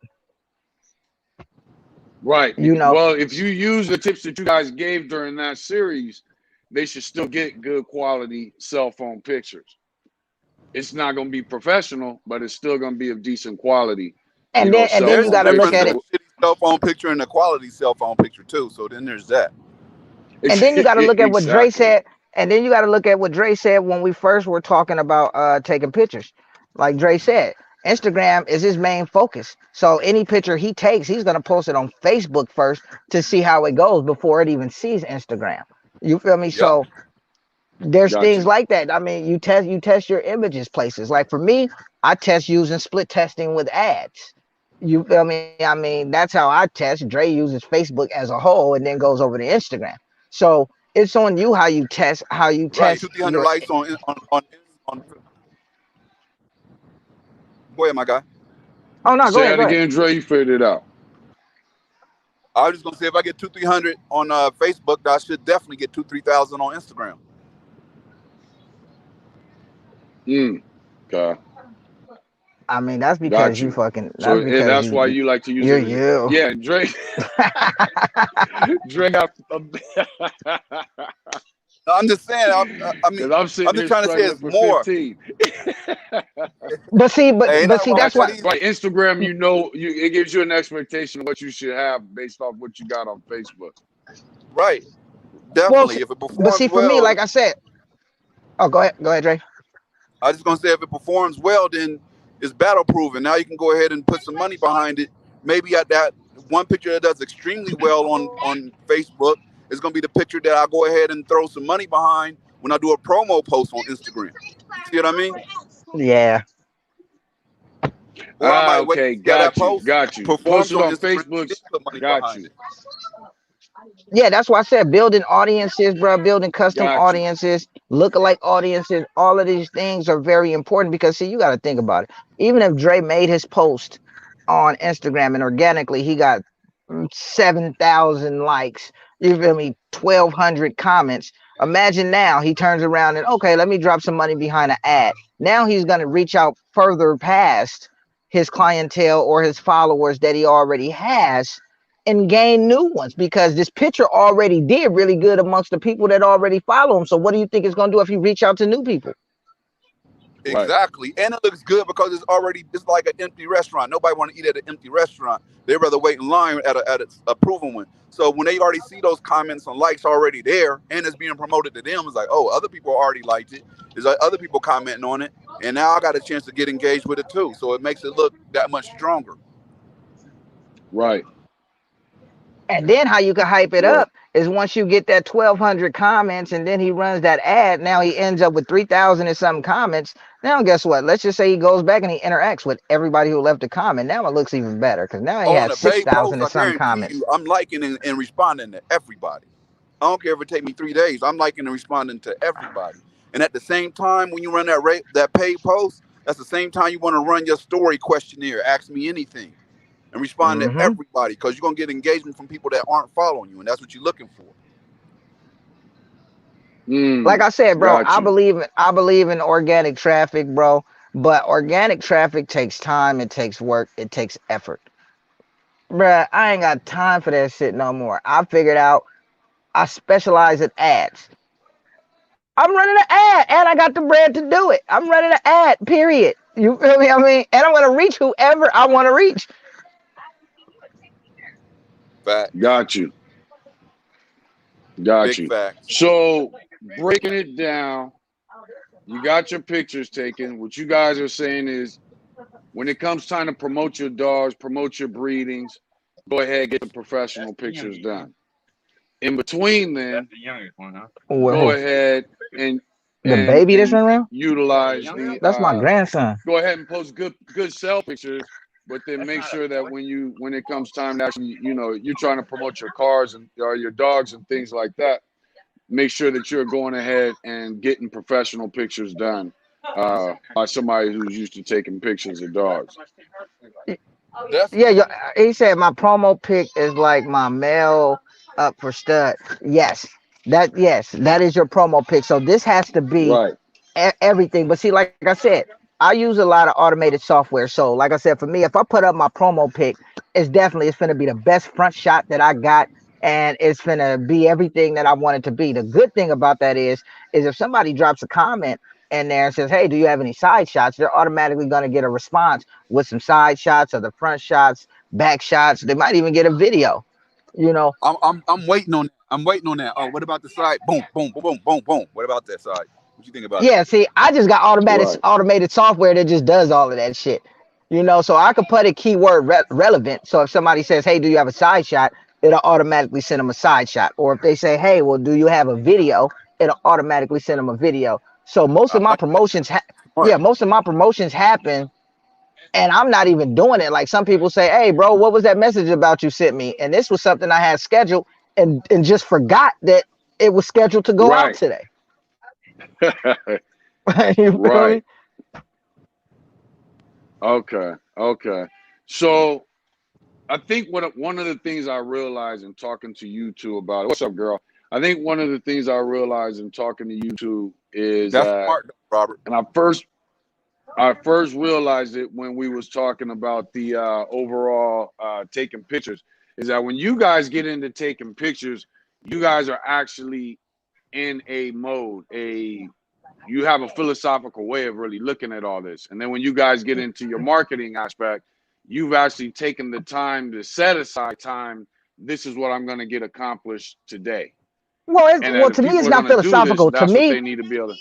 right. You know, Well, if you use the tips that you guys gave during that series, they should still get good quality cell phone pictures. It's not going to be professional, but it's still going to be of decent quality, and then and cell then you There's a phone got to look difference pictures. at in it. a shitty cell phone picture and a quality cell phone picture too. So then there's that. And then you got to look at what Dre Exactly. said. And then you got to look at what Dre said when we first were talking about taking pictures. Like Dre said, Instagram is his main focus. So any picture he takes, he's gonna post it on Facebook first to see how it goes before it even sees Instagram. You feel me? Yep. So there's Got things you. like that. I mean, you test your images places. Like for me, I test using split testing with ads. You feel me? I mean, that's how I test. Dre uses Facebook as a whole and then goes over to Instagram. So it's on you how you Right. test Two, 300 your. likes on. Go ahead, my guy. Oh no, go Say ahead, that go ahead. again, Dre. You figured it out. I was just gonna say if I get 2, 300 on Facebook, I should definitely get 2, 3,000 on Instagram. Mm, okay. I mean, that's because Got you you. fucking. So That's because that's why you like to use you're it as you. yeah. Dre, Dre got No, I'm just saying. I mean, because I'm sitting I'm just here trying to say struggling it's for more. 15. But see, Hey, ain't but nothing see, wrong that's with what. that either. Right, Instagram, it gives you an expectation of what you should have based off what you got on Facebook. Right. Well, Definitely. If it but performs see, for me, well, like I said. Oh, go ahead, Dre. I was just gonna say if it performs well, then it's battle proven. Now you can go ahead and put some money behind it. Maybe at that one picture that does extremely well on Facebook is gonna be the picture that I go ahead and throw some money behind when I do a promo post on Instagram. You see what I mean? Yeah. Or I might wait Okay, to see how that got you, post got you. performs Posted on on Instagram, then Facebook's, put money got behind you, it. Yeah, that's why I said building audiences, bro, building custom got you. audiences, lookalike audiences, all of these things are very important because see, you got to think about it. Even if Dre made his post on Instagram and organically he got 7,000 likes, you feel me, 1,200 comments. Imagine now he turns around and, okay, let me drop some money behind an ad. Now he's going to reach out further past his clientele or his followers that he already has and gain new ones, because this picture already did really good amongst the people that already follow him. So what do you think it's going to do if you reach out to new people? Right. Exactly. And it looks good because it's like an empty restaurant. Nobody want to eat at an empty restaurant. They rather wait in line at a proven one. So when they already see those comments and likes already there and it's being promoted to them, it's like, oh, other people already liked it. There's like other people commenting on it. And now I got a chance to get engaged with it too. So it makes it look that much stronger. Right. And then how you can hype it Right. up is once you get that 1,200 comments and then he runs that ad, now he ends up with 3,000 and something comments. Now, guess what? Let's just say he goes back and he interacts with everybody who left a comment. Now it looks even better because now he On has a paid 6,000 post, and I some guarantee comments. you, I'm liking and responding to everybody. I don't care if it take me 3 days. I'm liking and responding to everybody. And at the same time, when you run that paid post, that's the same time you want to run your story questionnaire. Ask me anything and respond to Hmm. everybody because you're gonna get engagement from people that aren't following you, and that's what you're looking for. Like I said, bro, Got you. I believe in organic traffic, bro. But organic traffic takes time, it takes work, it takes effort. Bruh, I ain't got time for that shit no more. I figured out I specialize in ads. I'm running an ad and I got the bread to do it. I'm running an ad, period. You feel me? I mean, and I'm gonna reach whoever I want to reach. Facts, Got you. Got big you. facts. So breaking it down, you got your pictures taken. What you guys are saying is when it comes time to promote your dogs, promote your breedings, go ahead, get the professional pictures done. In between then, Well, go who? ahead and The baby that's and running around? utilize the That's my grandson. go ahead and post good self pictures, but then make sure that when it comes time to actually, you're trying to promote your cars and or your dogs and things like that, make sure that you're going ahead and getting professional pictures done by somebody who's used to taking pictures of dogs. Yeah, Definitely. he said my promo pic is like my mail up for stud. Yes, that is your promo pic. So this has to be Right, everything. But see, like I said, I use a lot of automated software. So, like I said, for me, if I put up my promo pic, it's gonna be the best front shot that I got, and it's gonna be everything that I want it to be. The good thing about that is if somebody drops a comment in there and says, "Hey, do you have any side shots?" They're automatically gonna get a response with some side shots or the front shots, back shots. They might even get a video. You know, I'm waiting on that. I'm waiting on that. Oh, what about the side? Boom, boom, boom, boom, boom, boom. What about that side? What you think about that? yeah, see, I just got right, automated software that just does all of that shit. You know, so I could put a keyword relevant. So if somebody says, "Hey, do you have a side shot?" it'll automatically send them a side shot. Or if they say, "Hey, well, do you have a video?" it'll automatically send them a video. So I like that. Smart. yeah, most of my promotions happen, and I'm not even doing it. Like some people say, "Hey, bro, what was that message about you sent me?" And this was something I had scheduled and just forgot that it was scheduled to go out right, today. You feel right. me? Okay, okay. So I think one of the things I realized in talking to you two about it, what's up, girl? I think one of the things I realized in talking to you two is That's that, smart, though, Robert. and I first realized it when we was talking about the overall taking pictures, is that when you guys get into taking pictures, you guys are actually in a mode, you have a philosophical way of really looking at all this. And then when you guys get into your marketing aspect, you've actually taken the time to set aside time. This is what I'm going to get accomplished today. And that Well, if to me, people it's are going not to do this, philosophical. To that's what me, they need to be able to.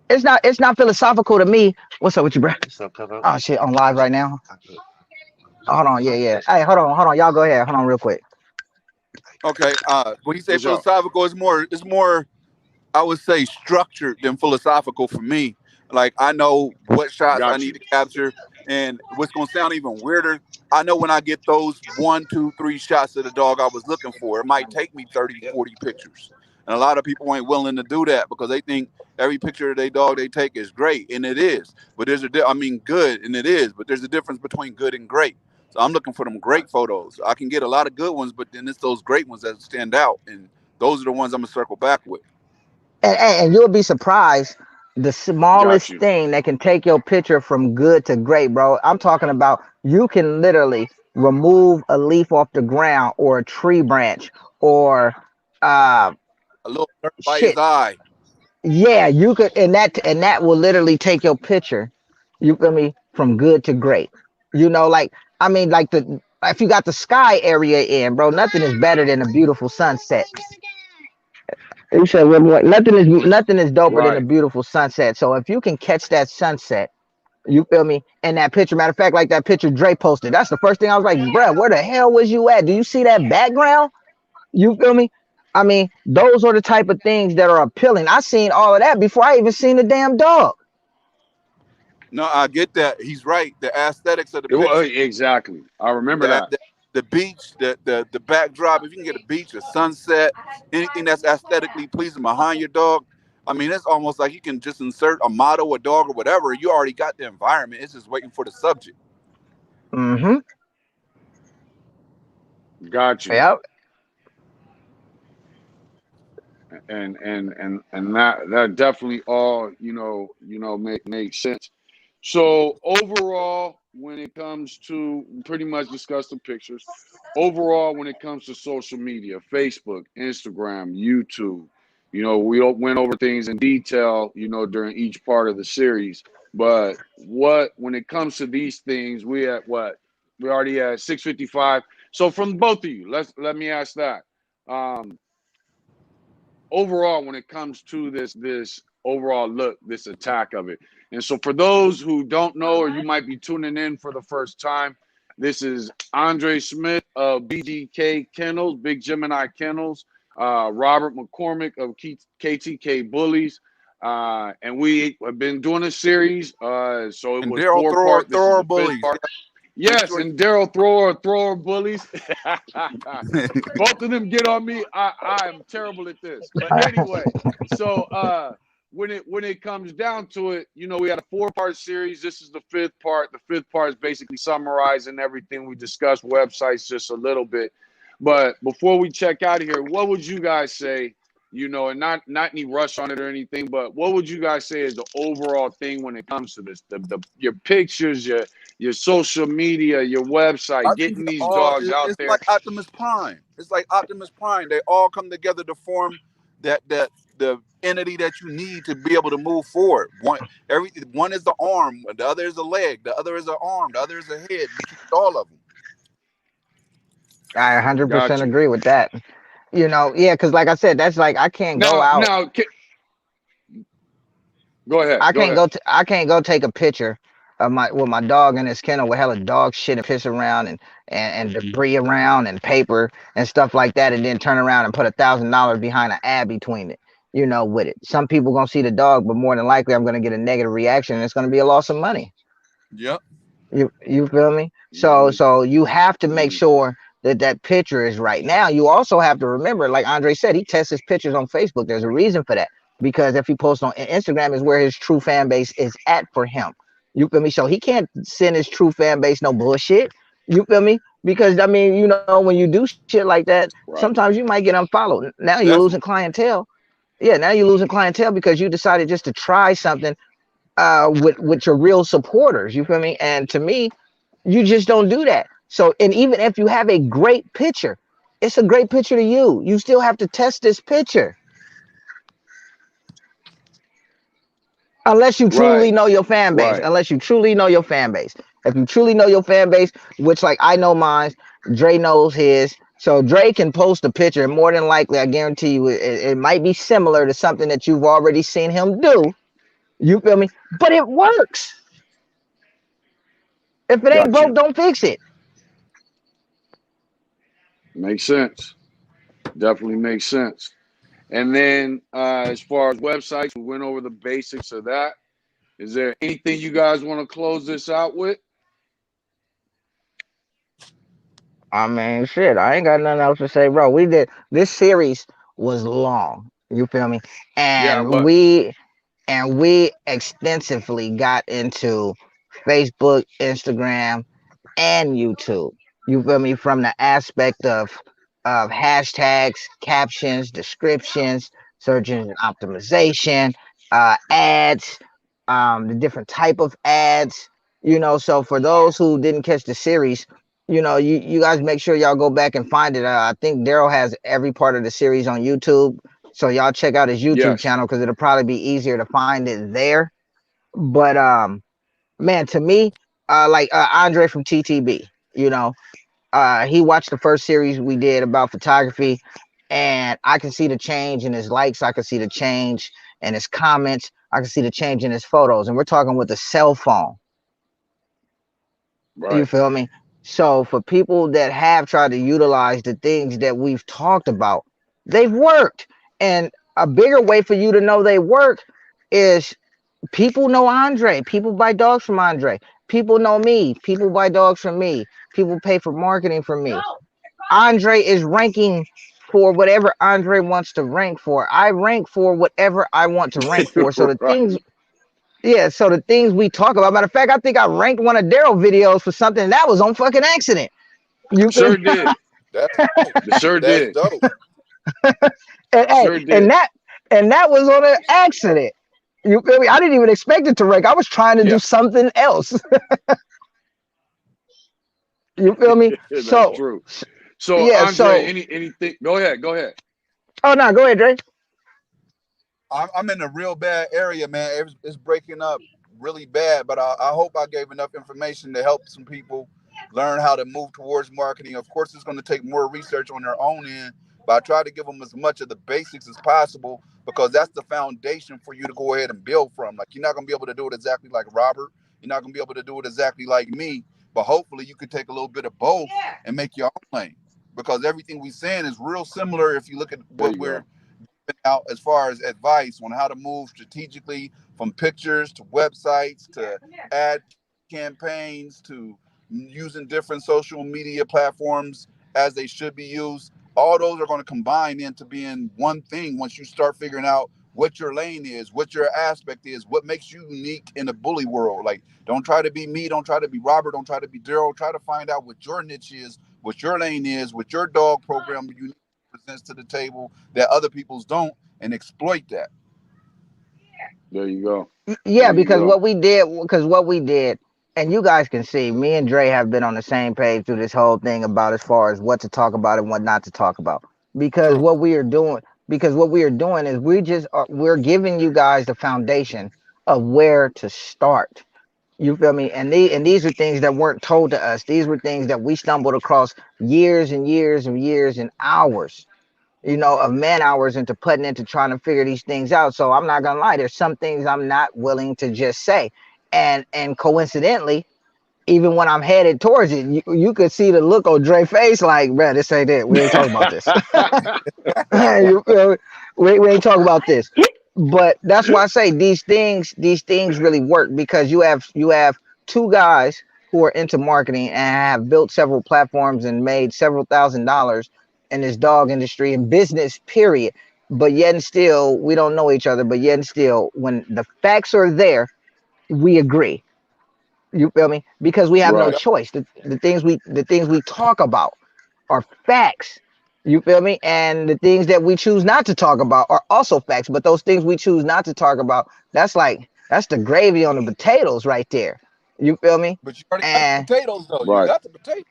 it's not philosophical to me. What's up with you, bro? Oh shit, on live right now. Hold on, yeah. Hey, hold on. Y'all go ahead. Hold on, real quick. Okay. When you say For sure. philosophical, it's more I would say structured than philosophical for me. Like I know what shots I Got need you. to capture, and what's gonna sound even weirder. I know when I get those 1, 2, 3 shots of the dog I was looking for. It might take me 30, 40 pictures. And a lot of people ain't willing to do that because they think every picture of their dog they take is great, and it is. But I mean, good, and it is. But there's a difference between good and great. So I'm looking for them great photos. I can get a lot of good ones, but then it's those great ones that stand out, and those are the ones I'm gonna circle back with. And you'll be surprised the Got smallest you. thing that can take your picture from good to great, bro. I'm talking about you can literally remove a leaf off the ground or a tree branch or uh A little dirt by his shit. eye. Yeah, you could, and that will literally take your picture, you feel me, from good to great. You know, like I mean, like the if you got the sky area in, bro, nothing is better than a beautiful sunset. You said what? Nothing is doper than a Right. beautiful sunset. So if you can catch that sunset, you feel me, in that picture. Matter of fact, like that picture Dre posted, that's the first thing I was like, bruh, where the hell was you at? Do you see that background? You feel me? I mean, those are the type of things that are appealing. I seen all of that before I even seen the damn dog. No, I get that. He's right. The aesthetics of the picture, Exactly. I remember the that. the, the beach, the backdrop. If you can get a beach, a sunset, anything that's aesthetically pleasing behind your dog. I mean, it's almost like you can just insert a model, a dog, or whatever. You already got the environment. It's just waiting for the subject. Mm-hmm. Got you. Yep. And that definitely all makes sense. So overall, when it comes to pretty much discuss the pictures, overall when it comes to social media, Facebook, Instagram, YouTube, we all went over things in detail, during each part of the series. But what when it comes to these things, we already at 6:55. So from both of you, let me ask that. Um, Overall when it comes to this overall look, this attack of it. And so for those who don't know, or you might be tuning in for the first time, this is Andre Smith of BGK Kennels, Big Gemini Kennels, Robert McCormick of KTK Bullies. And we have been doing a series. So it And was Daryl four Thrower part. This is Thrower the fifth bullies. part. Yeah, make Yes, sure. and Daryl Thrower Bullies. Both of them get on me. I am terrible at this. But anyway, so when it comes down to it, we had a four-part series. This is the fifth part. The fifth part is basically summarizing everything we discussed, websites just a little bit. But before we check out of here, what would you guys say? And not any rush on it or anything, but what would you guys say is the overall thing when it comes to this? The your pictures, your social media, your I website, think getting it's these all. dogs out It's there. like Optimus Prime. It's like Optimus Prime. They all come together to form that the entity that you need to be able to move forward. One is the arm, the other is a leg, the other is an arm, the other is a head. You need all of them. I Got 100% you. agree with that. Yeah, because like I said, that's like I can't go Now, out. now, go ahead. Go ahead. I can't go take a picture of my with my dog in his kennel with hella dog shit and piss around and debris around and paper and stuff like that, and then turn around and put $1,000 behind an ad between it. With it. Some people gonna see the dog, but more than likely I'm gonna get a negative reaction and it's gonna be a loss of money. Yep. You feel me? So Mm-hmm. so you have to make Mm-hmm. sure that that picture is right. Now you also have to remember, like Andre said, he tests his pictures on Facebook. There's a reason for that because if he posts on Instagram is where his true fan base is at for him. You feel me? So he can't send his true fan base no bullshit. You feel me? Because I mean, when you do shit like that, Right. sometimes you might get unfollowed. Now you're losing Definitely. clientele. Yeah, now you're losing clientele because you decided just to try something with your real supporters. You feel me? And to me, you just don't do that. So, and even if you have a great picture, it's a great picture to you. You still have to test this picture unless you truly Right. know your fan base. Right. Unless you truly know your fan base. If you truly know your fan base, which like I know mine, Dre knows his. So Dre can post a picture, and more than likely, I guarantee you, it might be similar to something that you've already seen him do. You feel me? But it works. If it ain't Got broke, you. don't fix it. Makes sense. Definitely makes sense. And then as far as websites, we went over the basics of that. Is there anything you guys want to close this out with? I mean, shit, I ain't got nothing else to say, bro. We did this series was long. You feel me? Yeah, And but we extensively got into Facebook, Instagram, and YouTube. You feel me? From the aspect of hashtags, captions, descriptions, search engine optimization, ads, the different type of ads. So for those who didn't catch the series, you guys make sure y'all go back and find it. I think Daryl has every part of the series on YouTube, so y'all check out his YouTube Yes. channel because it'll probably be easier to find it there. But man, to me, like Andre from TTB, he watched the first series we did about photography, and I can see the change in his likes. I can see the change in his comments. I can see the change in his photos. And we're talking with a cell phone. You Right. feel me? So for people that have tried to utilize the things that we've talked about, they've worked. And a bigger way for you to know they work is people know Andre. People buy dogs from Andre. People know me. People buy dogs from me. People pay for marketing from me. Andre is ranking for whatever Andre wants to rank for. I rank for whatever I want to rank for. So the Right. things, yeah, so the things we talk about. Matter of fact, I think I ranked one of Daryl videos for something that was on fucking accident. You feel me? Sure did. That's dope. Sure That's did. dope. And, hey, Sure did. and that was on an accident. You feel me? I didn't even expect it to rank. I was trying to do Yeah. something else. You feel me? That's So true. So yeah, Andre, so anything? Go ahead. Go ahead. oh no, go ahead, Dre. I'm in a real bad area, man. It's breaking up really bad, but I hope I gave enough information to help some people learn how to move towards marketing. Of course, it's going to take more research on their own end, but I try to give them as much of the basics as possible because that's the foundation for you to go ahead and build from. Like, you're not going to be able to do it exactly like Robert. You're not going to be able to do it exactly like me, but hopefully you could take a little bit of both and make your own lane because everything we're saying is real similar if you look at There what you we're go. out as far as advice on how to move strategically from pictures to websites to ad campaigns to using different social media platforms as they should be used. All those are going to combine into being one thing once you start figuring out what your lane is, what your aspect is, what makes you unique in the bully world. Like, don't try to be me, don't try to be Robert, don't try to be Daryl. Try to find out what your niche is, what your lane is, what your dog program you presents to the table that other people's don't, and exploit that. There you go. Yeah, There you go. because what we did, and you guys can see, me and Dre have been on the same page through this whole thing about as far as what to talk about and what not to talk about. Because True. what we are doing, because what we are doing is we're giving you guys the foundation of where to start. You feel me? And these are things that weren't told to us. These were things that we stumbled across years and years and years and hours, of man hours into putting into trying to figure these things out. So I'm not gonna lie, there's some things I'm not willing to just say. And coincidentally, even when I'm headed towards it, you could see the look on Dre's face, like, man, this ain't it. We ain't talking about this. You feel me? We ain't talking about this. But that's why I say these things really work because you have two guys who are into marketing and have built several platforms and made several $1,000s in this dog industry and business, period. But yet and still, we don't know each other. But yet and still, when the facts are there, we agree. You feel me? Because we have no Right. Yep. choice. The things we talk about are facts. You feel me? And the things that we choose not to talk about are also facts. But those things we choose not to talk about, that's the gravy on the potatoes right there. You feel me? But you already got the And potatoes, though. You Right. got the potatoes.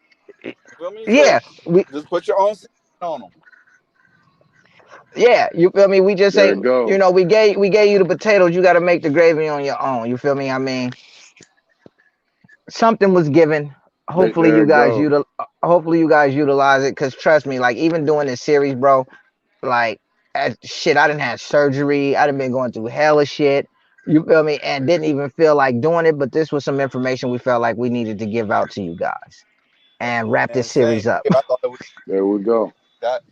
You feel me? So yeah, we just put your own spin on them. yeah, you feel me? We just There say, it goes. we gave you the potatoes. You got to make the gravy on your own. You feel me? I mean, something was given. Hopefully There you it guys goes. util hopefully you guys utilize it. Cause trust me, like even doing this series, bro, like shit, I didn't have surgery. I done been going through hella shit. You feel me? And didn't even feel like doing it, but this was some information we felt like we needed to give out to you guys and wrap this And same series up. here. I thought it was There we go. that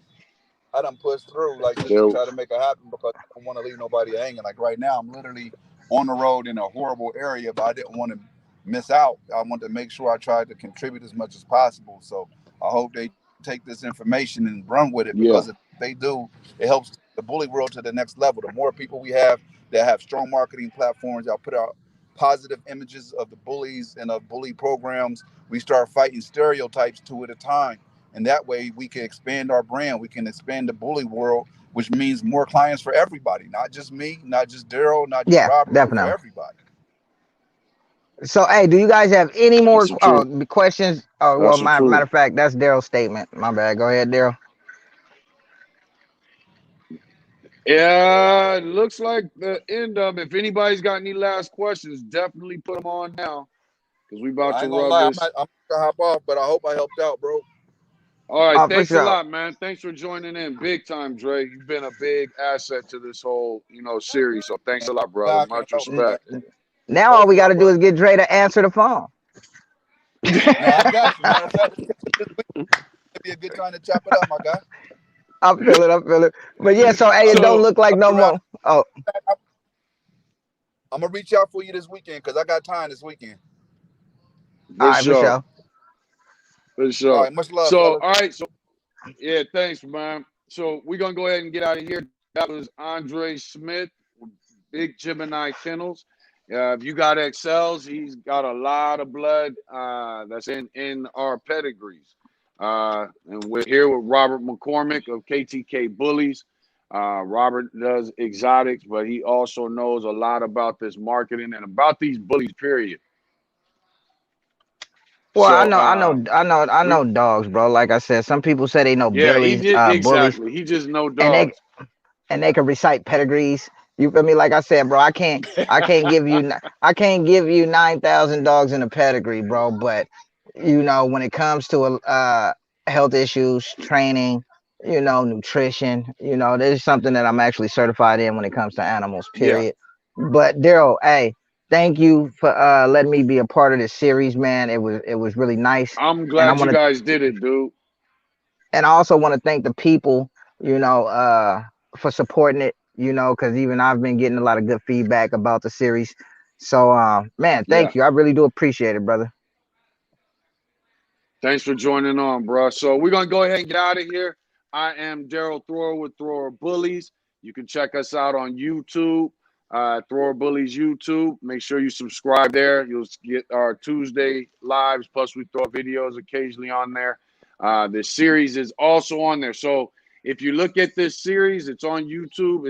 I done pushed through like just to There. try to make it happen because I don't want to leave nobody hanging. Like right now, I'm literally on the road in a horrible area, but I didn't want to miss out. I wanted to make sure I tried to contribute as much as possible. So I hope they take this information and run with it because if Yeah. they do, it helps the bully world to the next level. The more people we have that have strong marketing platforms, y'all put out positive images of the bullies and of bully programs, we start fighting stereotypes two at a time, and that way we can expand our brand, we can expand the bully world which means more clients for everybody, not just me, not just Daryl, not just Yeah, Robert, but for definitely. everybody. So, hey, do you guys have any more That's the truth. questions? Oh, well, That's the matter truth. of fact, that's Daryl's statement. My bad. Go ahead, Daryl. Yeah, it looks like the end of. If anybody's got any last questions, definitely put them on now because we about I to ain't gonna rub lie, this. I'm gonna hop off, but I hope I helped out, bro. All right, For thanks a sure. lot, man. Thanks for joining in, big time, Dre. You've been a big asset to this whole, series. So thanks a lot, brother. Nah, I can't Much help it, N- man. respect. Now all Both we of got y'all to do is brothers. get Dre to answer the phone. No, I got you. Matter of fact, let's catch up this week. It'd be a good time to chop it up, my guy. I feel it. I feel it. But yeah, so hey, I'll it be, don't So look like I'll no be around. more. Oh, I'm gonna reach out for you this weekend because I got time this weekend. all for right, for sure, sure. for All sure. right, much love, So fellas. all right, so yeah, thanks, man. So we're gonna go ahead and get out of here. That was Andre Smith, Big Gemini Kennels. If you got XLs, he's got a lot of blood that's in our pedigrees. And we're here with Robert McCormick of KTK Bullies. Robert does exotics, but he also knows a lot about this marketing and about these bullies. Period. Well, I So know, I know, I know, I we know dogs, bro. Like I said, some people say they know yeah, he billies, did bullies, exactly. He just know and they dogs. and they can recite pedigrees. You feel me? Like I said, bro, I can't give you, I can't give you 9,000 dogs in a pedigree, bro. But when it comes to health issues, training, nutrition, there's something that I'm actually certified in when it comes to animals. Yeah, Period. But Daryl, hey, thank you for letting me be a part of this series, man. It was really nice, I'm and I glad you want to guys did it, dude. and I also want to thank the people, for supporting it, because even I've been getting a lot of good feedback about the series. So, man, Yeah. thank you. I really do appreciate it, brother. Thanks for joining on, bro. So we're gonna go ahead and get out of here. I am Daryl Thrower with Thrower Bullies. You can check us out on YouTube, Thrower Bullies YouTube. Make sure you subscribe there. You'll get our Tuesday lives. Plus, we throw videos occasionally on there. The series is also on there. So if you look at this series, it's on YouTube.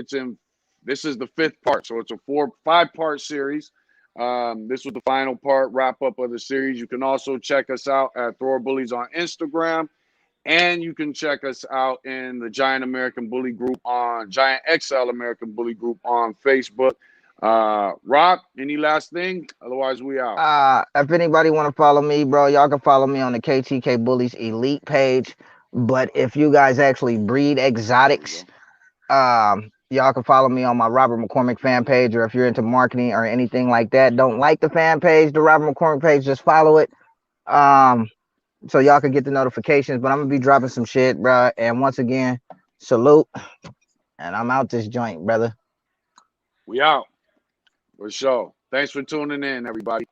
This is the fifth part. So it's a 5-part series. This was the final part, wrap up of the series. You can also check us out at Thrower Bullies on Instagram, and you can check us out in the Giant XL American Bully Group on Facebook. Rob, any last thing? Otherwise, we out. If anybody want to follow me, bro, y'all can follow me on the KTK Bullies Elite page. But if you guys actually breed There you exotics, go. y'all can follow me on my Robert McCormick fan page. Or if you're into marketing or anything like that, don't like the fan page, the Robert McCormick page, just follow it. Um, so y'all can get the notifications. But I'm gonna be dropping some shit, bro. And once again, salute, and I'm out this joint, brother. We out for sure. Thanks for tuning in, everybody.